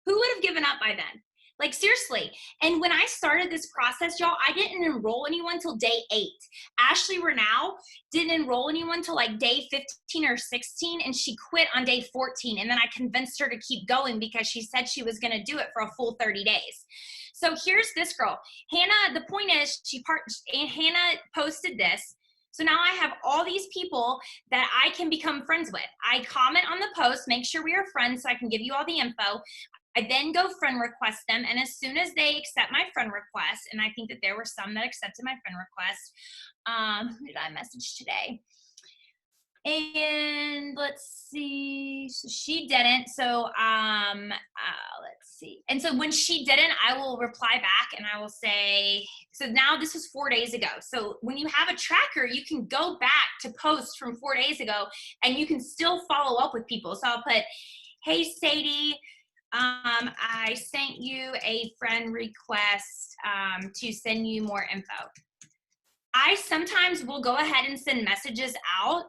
Who would have given up by then? Like, seriously. And when I started this process, y'all, I didn't enroll anyone till day 8. Ashley Renau didn't enroll anyone till like day 15 or 16, and she quit on day 14. And then I convinced her to keep going because she said she was going to do it for a full 30 days. So here's this girl. Hannah, the point is, Hannah posted this. So now I have all these people that I can become friends with. I comment on the post, make sure we are friends so I can give you all the info. I then go friend request them, and as soon as they accept my friend request, and I think that there were some that accepted my friend request, who did I message today? And let's see, so she didn't, so let's see. And so when she didn't, I will reply back and I will say, so now this was 4 days ago. So when you have a tracker, you can go back to posts from 4 days ago and you can still follow up with people. So I'll put, hey Sadie, I sent you a friend request to send you more info. I sometimes will go ahead and send messages out,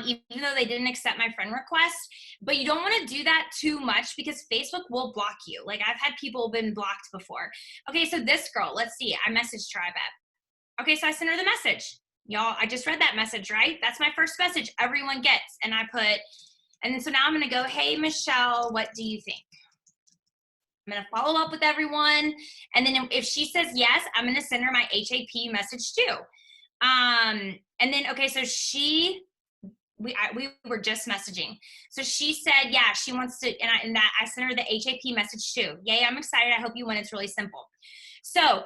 even though they didn't accept my friend request, but you don't want to do that too much because Facebook will block you. Like, I've had people been blocked before. Okay, so this girl, let's see, I messaged her, I bet. Okay, so I sent her the message. Y'all, I just read that message, right? That's my first message everyone gets. And I put, and then so now I'm going to go, hey, Michelle, what do you think? I'm going to follow up with everyone. And then if she says yes, I'm going to send her my HAP message too. And then, okay, so we were just messaging. So she said, yeah, she wants to, and I sent her the HAP message too. Yay, I'm excited. I hope you win. It's really simple. So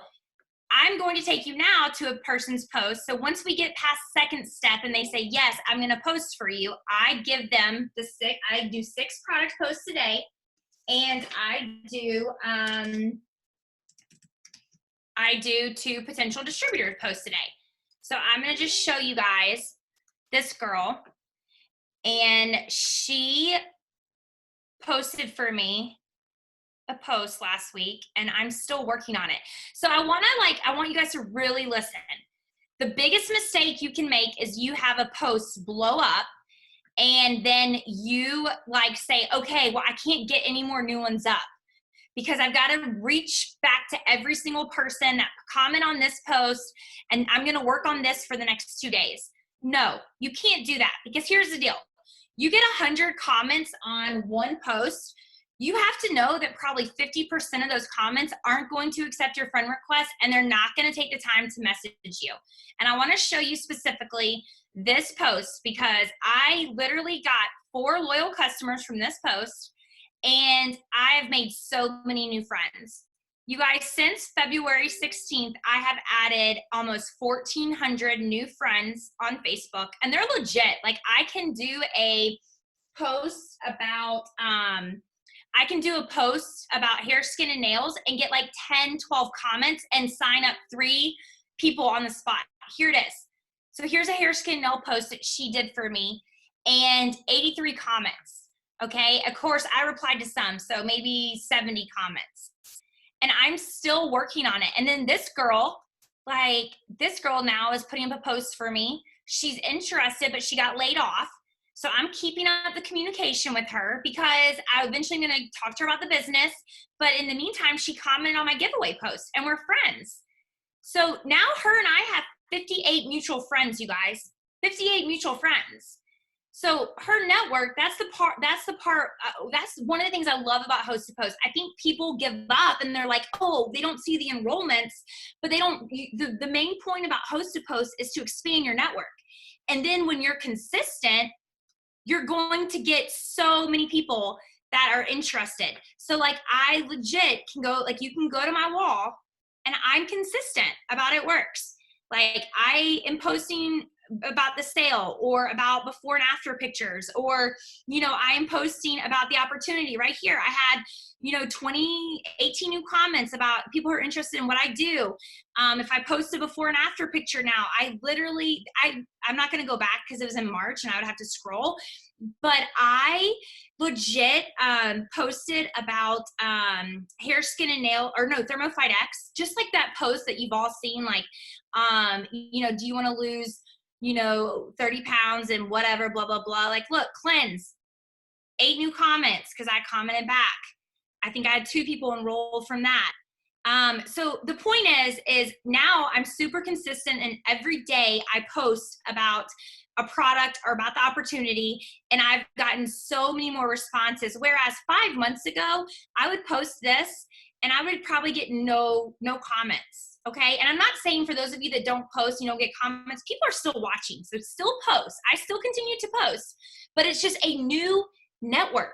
I'm going to take you now to a person's post. So once we get past second step and they say, yes, I'm going to post for you, I give them I do 6 product posts a day. And I do 2 potential distributor posts a day. So I'm going to just show you guys this girl. And she posted for me a post last week, and I'm still working on it. So I want you guys to really listen. The biggest mistake you can make is you have a post blow up, and then you say, okay, well, I can't get any more new ones up because I've got to reach back to every single person that comment on this post, and I'm going to work on this for the next 2 days. No, you can't do that, because here's the deal. You get 100 comments on one post. You have to know that probably 50% of those comments aren't going to accept your friend request, and they're not going to take the time to message you. And I want to show you specifically this post because I literally got 4 loyal customers from this post, and I have made so many new friends. You guys, since February 16th, I have added almost 1,400 new friends on Facebook, and they're legit. Like, I can do a post about, hair, skin, and nails and get like 10, 12 comments and sign up 3 people on the spot. Here it is. So here's a hair, skin, nail post that she did for me, and 83 comments. Okay, of course, I replied to some, so maybe 70 comments. And I'm still working on it. And then this girl now is putting up a post for me. She's interested, but she got laid off. So I'm keeping up the communication with her because I'm eventually going to talk to her about the business. But in the meantime, she commented on my giveaway post, and we're friends. So now her and I have 58 mutual friends, you guys. 58 mutual friends. So her network, that's one of the things I love about Host to Post. I think people give up and they're like, oh, they don't see the enrollments, but the main point about Host to Post is to expand your network. And then when you're consistent, you're going to get so many people that are interested. So like I legit can go, like you can go to my wall and I'm consistent about it works. Like I am posting about the sale or about before and after pictures, or, I am posting about the opportunity right here. I had, 18 new comments about people who are interested in what I do. If I post a before and after picture now, I'm not going to go back because it was in March and I would have to scroll, but I legit posted about hair, skin, and nail, or no, Thermophyte X, just like that post that you've all seen, like, do you want to lose 30 pounds and whatever, blah, blah, blah. Like, look, cleanse, 8 new comments because I commented back. I think I had 2 people enroll from that. So the point is now I'm super consistent, and every day I post about a product or about the opportunity, and I've gotten so many more responses. Whereas 5 months ago, I would post this and I would probably get no comments. Okay. And I'm not saying for those of you that don't post, you don't get comments, people are still watching. So still post. I still continue to post, but it's just a new network.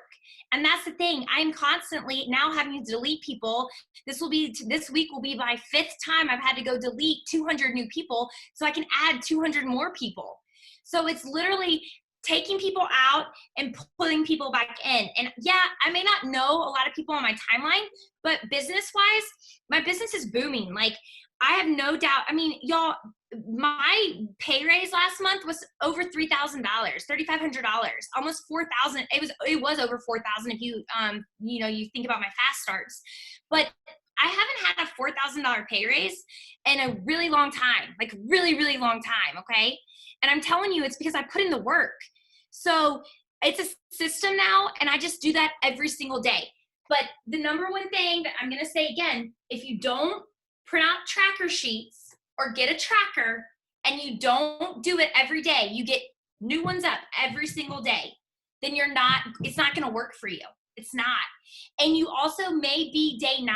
And that's the thing. I'm constantly now having to delete people. This week will be my 5th time I've had to go delete 200 new people so I can add 200 more people. So it's literally taking people out and pulling people back in. And yeah, I may not know a lot of people on my timeline, but business-wise, my business is booming. Like, I have no doubt. I mean, y'all, my pay raise last month was over $3,000, $3,500, almost $4,000. It was over $4,000 if you you think about my fast starts. But I haven't had a $4,000 pay raise in a really long time, like really, really long time. Okay. And I'm telling you, it's because I put in the work. So it's a system now, and I just do that every single day. But the number one thing that I'm going to say again, if you don't print out tracker sheets or get a tracker and you don't do it every day, you get new ones up every single day, then it's not going to work for you. It's not. And you also may be day 9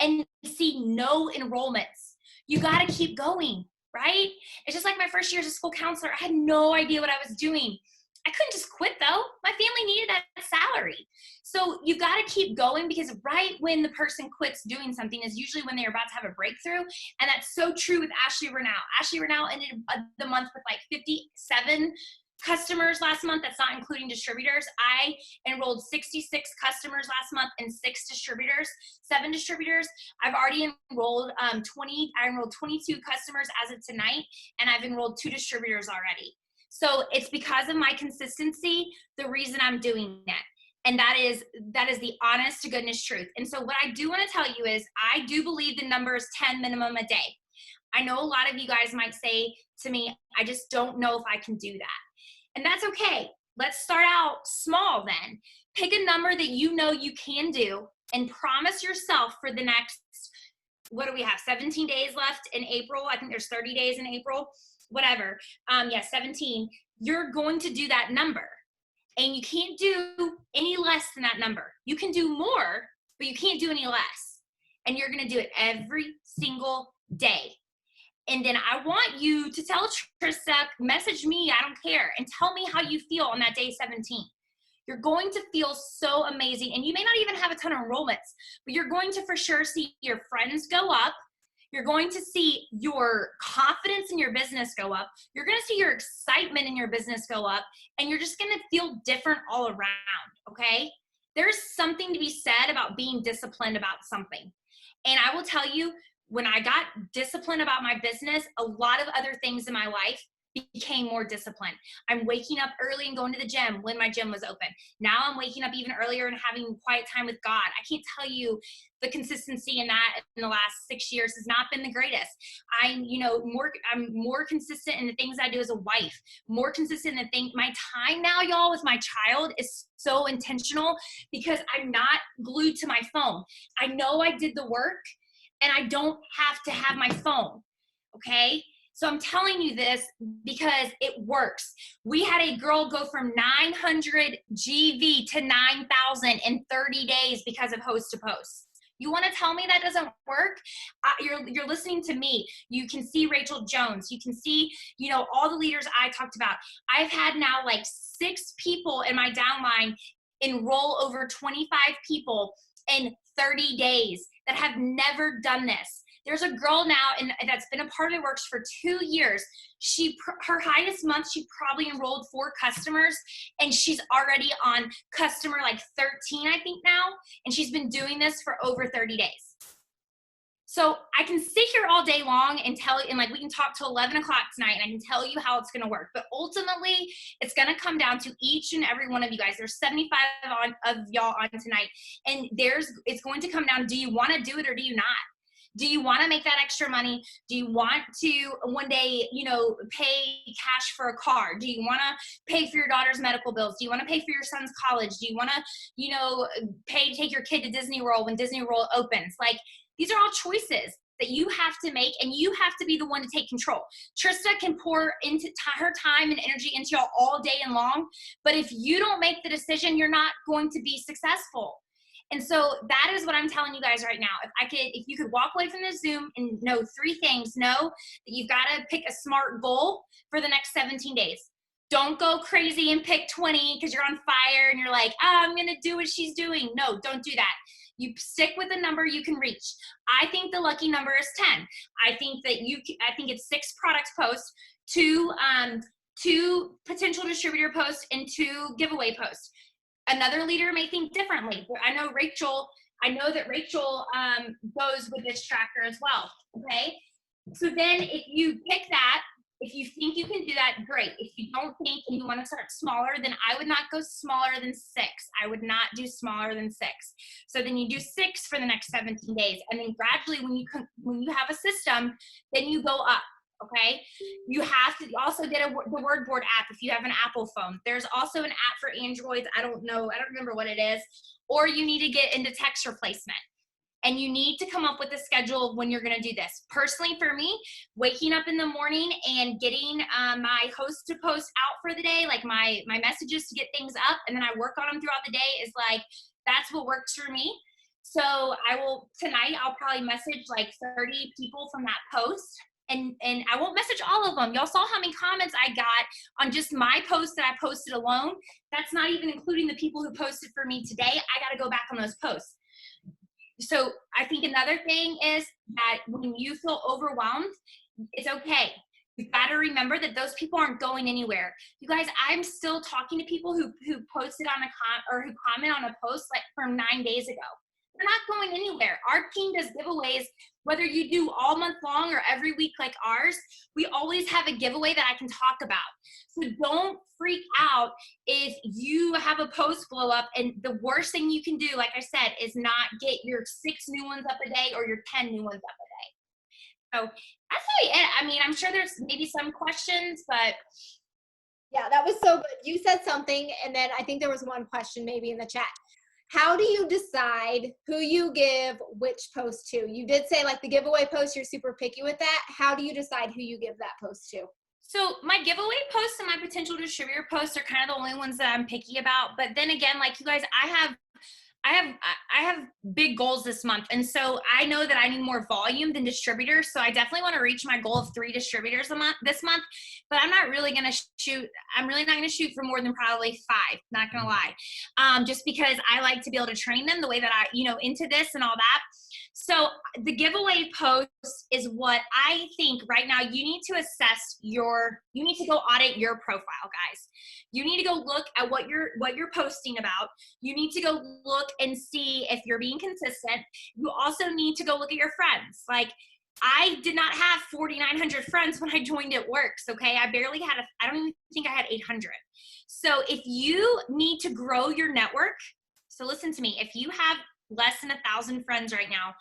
and see no enrollments. You got to keep going, right? It's just like my first year as a school counselor. I had no idea what I was doing. I couldn't just quit though. My family needed that salary. So you've got to keep going, because right when the person quits doing something is usually when they're about to have a breakthrough. And that's so true with Ashley Renau. Ashley Renau ended the month with like 57 customers last month. That's not including distributors. I enrolled 66 customers last month and 7 distributors. I've already enrolled I enrolled 22 customers as of tonight, and I've enrolled 2 distributors already. So it's because of my consistency, the reason I'm doing that. And that is the honest to goodness truth. And so what I do want to tell you is I do believe the number is 10 minimum a day. I know a lot of you guys might say to me, I just don't know if I can do that. And that's okay. Let's start out small then. Pick a number that you know you can do and promise yourself for the next, what do we have, 17 days left in April? I think there's 30 days in April. Whatever, 17, you're going to do that number. And you can't do any less than that number. You can do more, but you can't do any less. And you're going to do it every single day. And then I want you to tell Trista, message me, I don't care, and tell me how you feel on that day 17. You're going to feel so amazing. And you may not even have a ton of enrollments, but you're going to for sure see your friends go up. You're going to see your confidence in your business go up. You're going to see your excitement in your business go up, and you're just going to feel different all around, okay? There's something to be said about being disciplined about something. And I will tell you, when I got disciplined about my business, a lot of other things in my life became more disciplined. I'm waking up early and going to the gym when my gym was open. Now I'm waking up even earlier and having quiet time with God. I can't tell you the consistency in that in the last 6 years has not been the greatest. I'm more consistent in the things I do as a wife, more consistent in the things. My time now, y'all, with my child is so intentional because I'm not glued to my phone. I know I did the work and I don't have to have my phone. Okay. So I'm telling you this because it works. We had a girl go from 900 GV to 9,000 in 30 days because of host to post. You want to tell me that doesn't work? You're listening to me. You can see Rachel Jones. You can see, you know, all the leaders I talked about. I've had now like 6 people in my downline enroll over 25 people in 30 days that have never done this. There's a girl now that's been a part of my works for 2 years. Her highest month, she probably enrolled 4 customers, and she's already on customer like 13, I think now, and she's been doing this for over 30 days. So I can sit here all day long and like we can talk till 11 o'clock tonight, and I can tell you how it's going to work. But ultimately, it's going to come down to each and every one of you guys. There's 75 of y'all on tonight, and it's going to come down. Do you want to do it or do you not? Do you want to make that extra money? Do you want to one day, you know, pay cash for a car? Do you want to pay for your daughter's medical bills? Do you want to pay for your son's college? Do you want to, you know, take your kid to Disney World when Disney World opens? Like, these are all choices that you have to make, and you have to be the one to take control. Trista can pour into her time and energy into y'all all day and long, but if you don't make the decision, you're not going to be successful. And so that is what I'm telling you guys right now. If you could walk away from this Zoom and know 3 things, know that you've got to pick a smart goal for the next 17 days. Don't go crazy and pick 20 because you're on fire and you're like, oh, I'm going to do what she's doing. No, don't do that. You stick with the number you can reach. I think the lucky number is 10. I think it's 6 product posts, 2 potential distributor posts, and 2 giveaway posts. Another leader may think differently. I know that Rachel goes with this tracker as well, okay? So then if you pick that, if you think you can do that, great. If you don't think and you want to start smaller, then I would not go smaller than 6. I would not do smaller than 6. So then you do 6 for the next 17 days. And then gradually when you have a system, then you go up. Okay, you have to also get the word board app if you have an Apple phone. There's also an app for Androids. I don't remember what it is. Or you need to get into text replacement. And you need to come up with a schedule of when you're going to do this. Personally, for me, waking up in the morning and getting my host to post out for the day, like my messages to get things up, and then I work on them throughout the day, is like, that's what works for me. So tonight I'll probably message like 30 people from that post. And I won't message all of them. Y'all saw how many comments I got on just my post that I posted alone. That's not even including the people who posted for me today. I got to go back on those posts. So I think another thing is that when you feel overwhelmed, it's okay. You've got to remember that those people aren't going anywhere. You guys, I'm still talking to people who posted on who comment on a post like from 9 days ago. They're not going anywhere. Our team does giveaways, whether you do all month long or every week like ours. We always have a giveaway that I can talk about. So don't freak out if you have a post blow up, and the worst thing you can do, like I said, is not get your 6 new ones up a day or your 10 new ones up a day. So that's really it. I mean, I'm sure there's maybe some questions, but yeah, that was so good. You said something, and then I think there was one question maybe in the chat. How do you decide who you give which post to? You did say like the giveaway post, you're super picky with that. How do you decide who you give that post to? So my giveaway posts and my potential distributor posts are kind of the only ones that I'm picky about. But then again, like you guys, I have big goals this month. And so I know that I need more volume than distributors. So I definitely want to reach my goal of 3 distributors this month, but I'm not really going to shoot. I'm really not going to shoot for more than probably 5, not going to lie. Just because I like to be able to train them the way that I, into this and all that. So the giveaway post is what I think right now you need to assess you need to go audit your profile, guys. You need to go look at what you're posting about. You need to go look and see if you're being consistent. You also need to go look at your friends. Like, I did not have 4,900 friends when I joined It Works, okay? I barely had I don't even think I had 800. So if you need to grow your network, so listen to me, if you have less than 1,000 friends right now,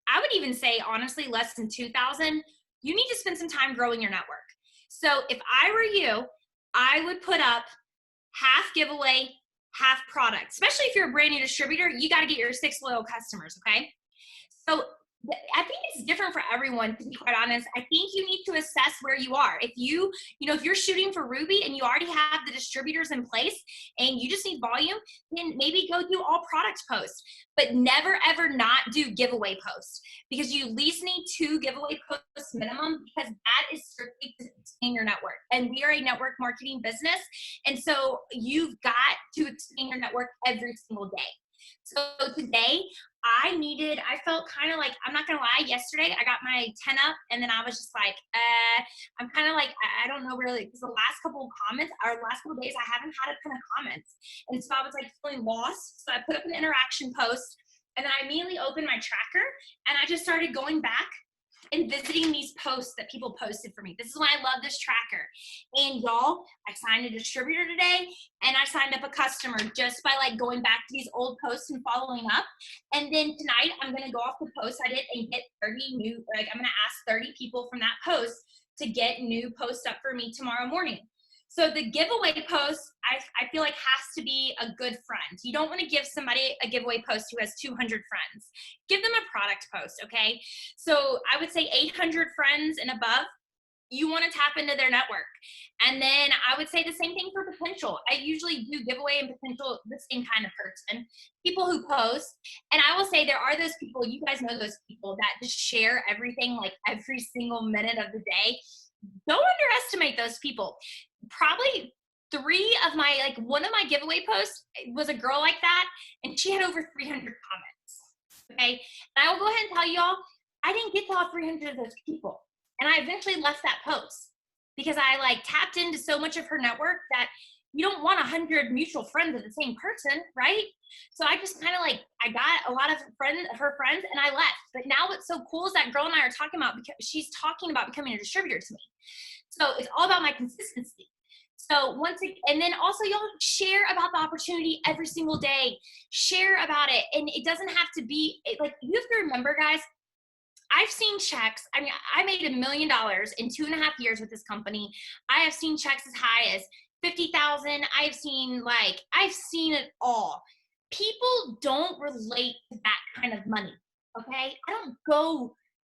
I would even say, honestly, less than 2,000, you need to spend some time growing your network. So if I were you, I would put up half giveaway, half product. Especially if you're a brand new distributor, you got to get your 6 loyal customers, okay? So I think it's different for everyone, to be quite honest. I think you need to assess where you are. If if you're shooting for Ruby and you already have the distributors in place and you just need volume, then maybe go do all product posts, but never ever not do giveaway posts, because you at least need 2 giveaway posts minimum, because that is strictly to expand your network. And we are a network marketing business. And so you've got to expand your network every single day. So today I felt kind of like, I'm not gonna lie, yesterday I got my 10 up and then I was just like, I'm kind of like, I don't know really, because the last couple of comments, or last couple of days, I haven't had a ton of comments. And so I was like feeling lost. So I put up an interaction post and then I immediately opened my tracker and I just started going back and visiting these posts that people posted for me. This is why I love this tracker. And y'all, I signed a distributor today and I signed up a customer just by like going back to these old posts and following up. And then tonight I'm gonna go off the post I did and get 30 new, like I'm gonna ask 30 people from that post to get new posts up for me tomorrow morning. So the giveaway post, I feel like has to be a good friend. You don't want to give somebody a giveaway post who has 200 friends. Give them a product post, okay? So I would say 800 friends and above, you want to tap into their network. And then I would say the same thing for potential. I usually do giveaway and potential, the same kind of person. People who post. And I will say there are those people, you guys know those people that just share everything like every single minute of the day. Don't underestimate those people. Probably one of my giveaway posts was a girl like that, and she had over 300 comments. Okay. And I will go ahead and tell y'all, I didn't get to all 300 of those people. And I eventually left that post because I like tapped into so much of her network that you don't want 100 mutual friends of the same person, right? So I just kind of like, I got a lot of her friends and I left. But now what's so cool is that girl and I are talking about, because she's talking about becoming a distributor to me. So it's all about my consistency. So and then also y'all share about the opportunity every single day. Share about it. And it doesn't have to be, like, you have to remember, guys, I've seen checks. I mean, I made $1 million in 2.5 years with this company. I have seen checks as high as 50,000. I've seen it all. People don't relate to that kind of money. Okay.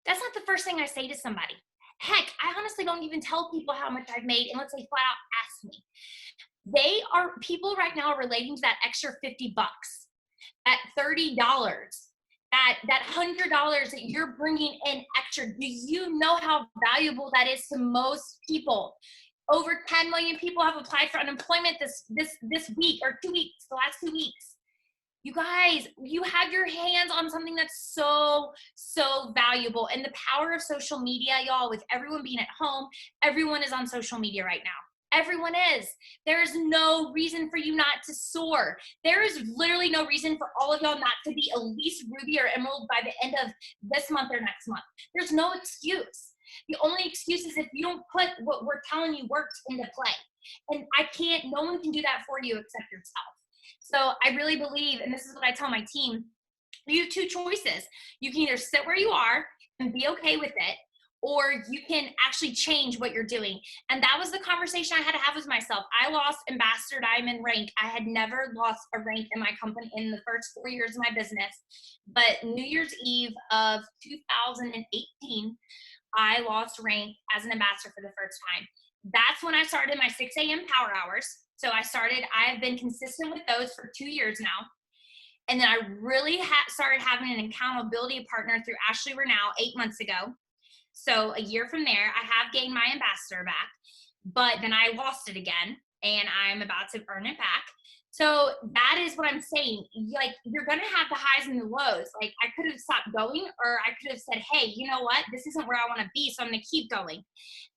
That's not the first thing I say to somebody. Heck, I honestly don't even tell people how much I've made unless they flat out ask me. People right now are relating to that extra 50 bucks, that $30, that $100 that you're bringing in extra. Do you know how valuable that is to most people? Over 10 million people have applied for unemployment this week, or 2 weeks, the last 2 weeks. You guys, you have your hands on something that's so, so valuable. And the power of social media, y'all, with everyone being at home, everyone is on social media right now. Everyone is. There is no reason for you not to soar. There is literally no reason for all of y'all not to be at least Ruby or Emerald by the end of this month or next month. There's no excuse. The only excuse is if you don't put what we're telling you works into play. And no one can do that for you except yourself. So I really believe, and this is what I tell my team, you have 2 choices. You can either sit where you are and be okay with it, or you can actually change what you're doing. And that was the conversation I had to have with myself. I lost Ambassador Diamond rank. I had never lost a rank in my company in the first 4 years of my business. But New Year's Eve of 2018, I lost rank as an ambassador for the first time. That's when I started my 6 a.m. power hours. So I have been consistent with those for 2 years now. And then I really started having an accountability partner through Ashley Renow 8 months ago. So a year from there, I have gained my ambassador back, but then I lost it again and I'm about to earn it back. So that is what I'm saying. Like, you're going to have the highs and the lows. Like, I could have stopped going, or I could have said, hey, you know what? This isn't where I want to be, so I'm going to keep going.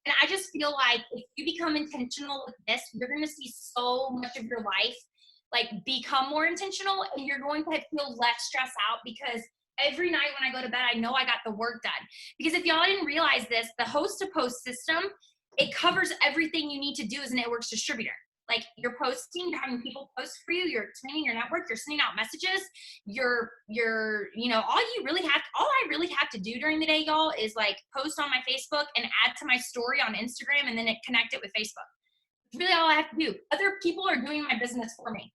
And I just feel like if you become intentional with this, you're going to see so much of your life, like, become more intentional, and you're going to feel less stressed out, because every night when I go to bed, I know I got the work done. Because if y'all didn't realize this, the host-to-post system, it covers everything you need to do as a networks distributor. Like, you're posting, you're having people post for you, you're expanding your network, you're sending out messages, all I really have to do during the day, y'all, is like post on my Facebook and add to my story on Instagram, and then connect it with Facebook. It's really all I have to do. Other people are doing my business for me.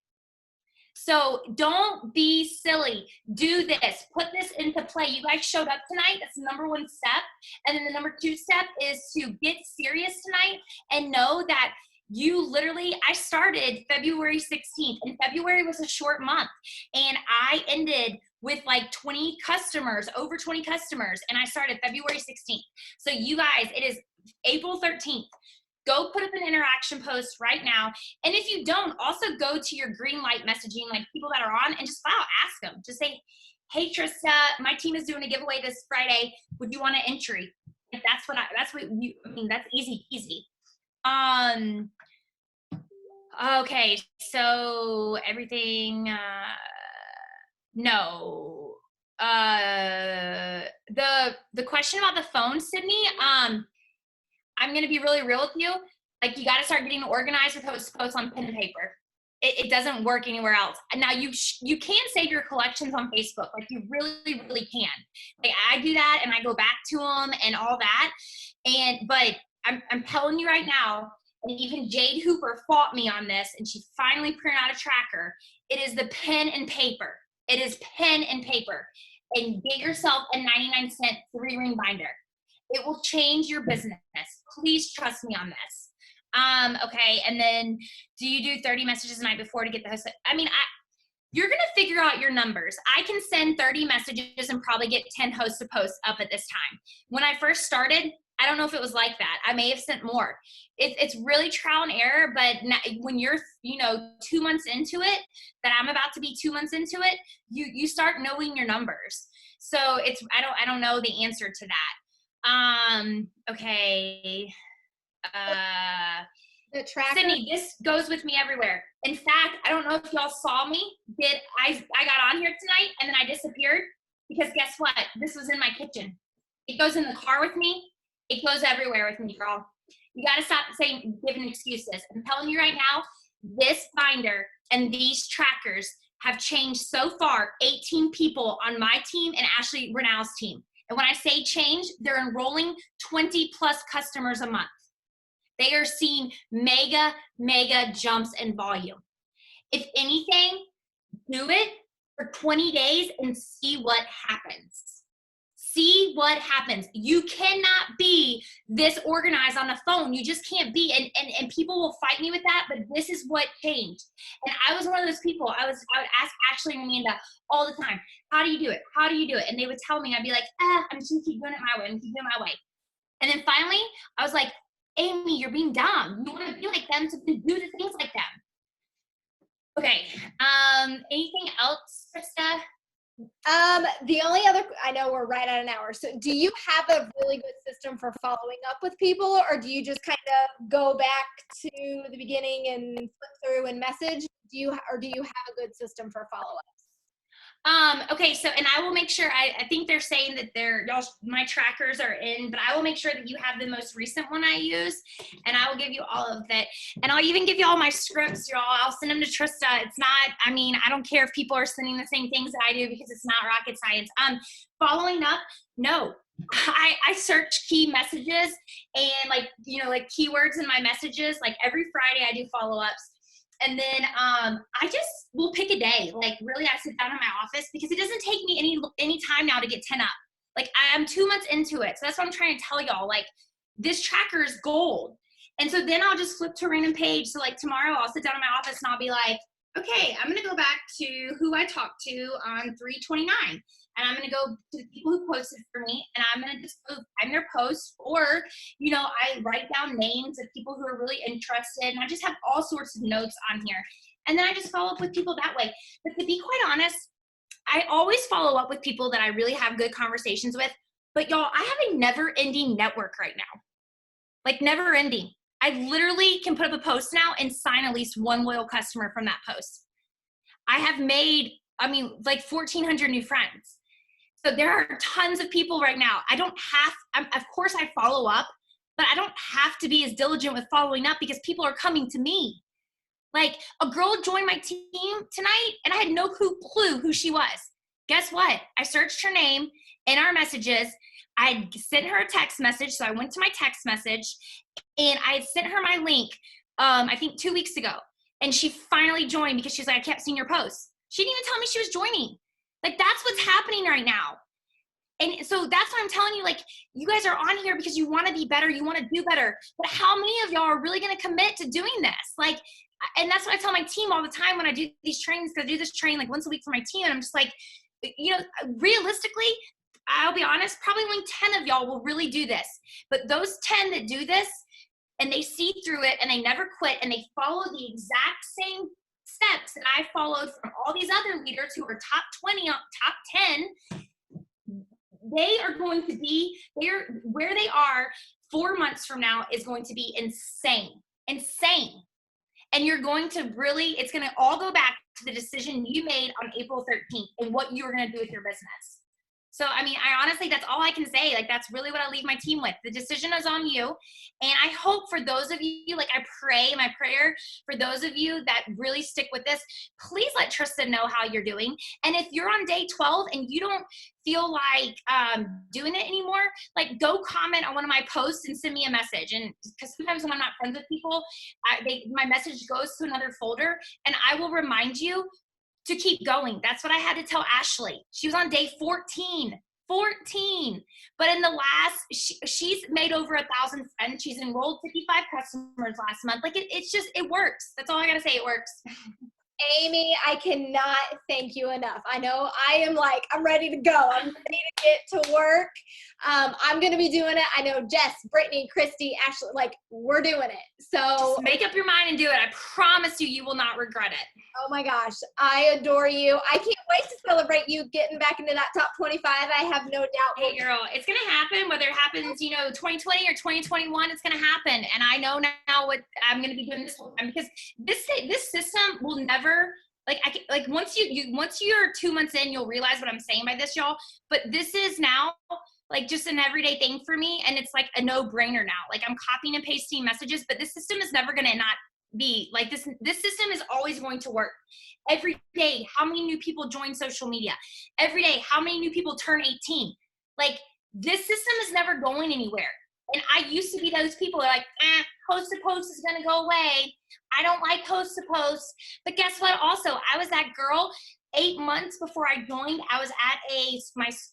So don't be silly. Do this. Put this into play. You guys showed up tonight. That's the number one step. And then the number two step is to get serious tonight and know that you literally, I started February 16th, and February was a short month. And I ended with like 20 customers, over 20 customers, and I started February 16th. So you guys, it is April 13th. Go put up an interaction post right now. And if you don't, also go to your green light messaging, like people that are on, and just ask them. Just say, hey, Trista, my team is doing a giveaway this Friday. Would you want an entry? If that's what that's easy peasy. Okay, so everything, no. The question about the phone, Sydney, I'm gonna be really real with you. Like, you gotta start getting organized with posts on pen and paper. It doesn't work anywhere else. Now you can save your collections on Facebook. Like, you really, really can. Like, I do that and I go back to them and all that. But I'm telling you right now, and even Jade Hooper fought me on this, and she finally printed out a tracker. It is the pen and paper. It is pen and paper. And get yourself a 99-cent 3-ring binder. It will change your business. Please trust me on this. Okay, and then do you do 30 messages the night before to get the host? I mean, you're gonna figure out your numbers. I can send 30 messages and probably get 10 hosts to post up at this time. When I first started, I don't know if it was like that. I may have sent more. It's really trial and error, but when you're 2 months into it, that I'm about to be 2 months into it, you start knowing your numbers. So I don't know the answer to that. Okay. The tracker. Sydney, this goes with me everywhere. In fact, I don't know if y'all saw me. I got on here tonight and then I disappeared because guess what? This was in my kitchen. It goes in the car with me. It goes everywhere with me, girl. You got to stop giving excuses. I'm telling you right now, this binder and these trackers have changed so far 18 people on my team and Ashley Renow's team. And when I say change, they're enrolling 20 plus customers a month. They are seeing mega jumps in volume. If anything, do it for 20 days and see what happens. See what happens. You cannot be this organized on the phone. You just can't be. And people will fight me with that, but this is what changed. And I was one of those people. I would ask Ashley and Amanda all the time, how do you do it? How do you do it? And they would tell me, I'd be like, I'm just gonna keep doing it my way and keep doing it my way. And then finally, I was like, Amy, you're being dumb. You want to be like them to do the things like them. Okay. Anything else, Krista? The only other, I know we're right at an hour. So do you have a really good system for following up with people, or do you just kind of go back to the beginning and flip through and message? Do you have a good system for follow-ups? Okay, so, and I will make sure, I think they're saying that my trackers are in, but I will make sure that you have the most recent one I use, and I will give you all of that. And I'll even give you all my scripts, y'all. I'll send them to Trista. It's not, I don't care if people are sending the same things that I do because it's not rocket science. Following up, no. I search key messages and like keywords in my messages. Like every Friday I do follow-ups. And then I just will pick a day. Like really, I sit down in my office because it doesn't take me any time now to get 10 up. Like I'm 2 months into it. So that's what I'm trying to tell y'all. Like this tracker is gold. And so then I'll just flip to a random page. So like tomorrow I'll sit down in my office and I'll be like, okay, I'm going to go back to who I talked to on 3/29. And I'm going to go to the people who posted for me, and I'm going to just go find their posts, or, I write down names of people who are really interested, and I just have all sorts of notes on here. And then I just follow up with people that way. But to be quite honest, I always follow up with people that I really have good conversations with. But y'all, I have a never-ending network right now. Like never-ending. I literally can put up a post now and sign at least one loyal customer from that post. I have made, like 1,400 new friends. So there are tons of people right now. Of course I follow up, but I don't have to be as diligent with following up because people are coming to me. Like a girl joined my team tonight and I had no clue who she was. Guess what? I searched her name in our messages. I sent her a text message. So I went to my text message and I sent her my link, I think 2 weeks ago. And she finally joined because she's like, I kept seeing your posts. She didn't even tell me she was joining. Like, that's what's happening right now. And so that's what I'm telling you, like, you guys are on here because you want to be better, you want to do better. But how many of y'all are really going to commit to doing this? Like, and that's what I tell my team all the time when I do these trainings, because I do this training like once a week for my team. And I'm just like, you know, realistically, I'll be honest, probably only 10 of y'all will really do this. But those 10 that do this and they see through it and they never quit and they follow the exact same steps that I followed from all these other leaders who are top 20, top 10, they are going to be there. Where they are 4 months from now is going to be insane. And you're going to really, it's going to all go back to the decision you made on April 13th and what you were going to do with your business. So, I mean, I honestly, that's all I can say. Like, that's really what I leave my team with. The decision is on you. And I hope for those of you, like, I pray, my prayer for those of you that really stick with this, please let Tristan know how you're doing. And if you're on day 12 and you don't feel like doing it anymore, like, go comment on one of my posts and send me a message. And because sometimes when I'm not friends with people, my message goes to another folder, and I will remind you to keep going. That's what I had to tell Ashley. She was on day 14. But in the last, she's made over 1,000 friends. She's enrolled 55 customers last month. Like, it's just, it works. That's all I gotta say, it works. Amy, I cannot thank you enough. I know I'm ready to go. I'm ready to get to work. I'm going to be doing it. I know Jess, Brittany, Christy, Ashley, like, we're doing it. So just make up your mind and do it. I promise you, you will not regret it. Oh my gosh, I adore you. I can't wait to celebrate you getting back into that top 25. I have no doubt. Hey girl, it's going to happen, whether it happens, 2020 or 2021, it's going to happen. And I know now what I'm going to be doing this whole time, because this system will never, once you're 2 months in, you'll realize what I'm saying by this, y'all. But this is now like just an everyday thing for me. And it's like a no-brainer now. Like, I'm copying and pasting messages, but this system is never going to not be like this. This system is always going to work. Every day, how many new people join social media? Every day, how many new people turn 18? Like, this system is never going anywhere. And I used to be those people that are like, post to post is going to go away. I don't like post to post. But guess what? Also, I was that girl 8 months before I joined. I was at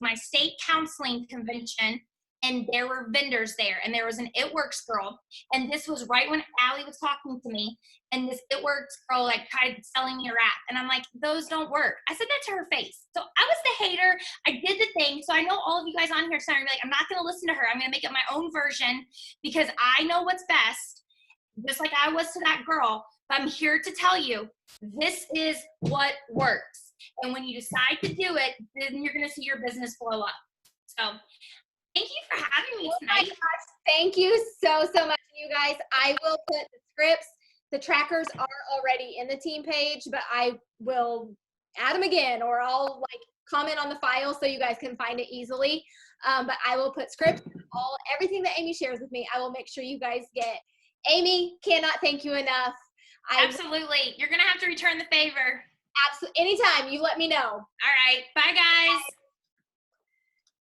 my state counseling convention, and there were vendors there, and there was an It Works girl. And this was right when Allie was talking to me, and this It Works girl like tried selling me a wrap. And I'm like, those don't work. I said that to her face. So I was the hater. I did the thing. So I know all of you guys on here are like, I'm not going to listen to her. I'm going to make up my own version because I know what's best, just like I was to that girl. But I'm here to tell you, this is what works. And when you decide to do it, then you're going to see your business blow up. So thank you for having me tonight. Oh my gosh, thank you so much, you guys. I will put the scripts. The trackers are already in the team page, but I will add them again, or I'll comment on the file so you guys can find it easily. But I will put scripts, everything that Amy shares with me, I will make sure you guys get. Amy, cannot thank you enough. Absolutely. You're going to have to return the favor. Absolutely. Anytime, you let me know. All right. Bye, guys. Bye.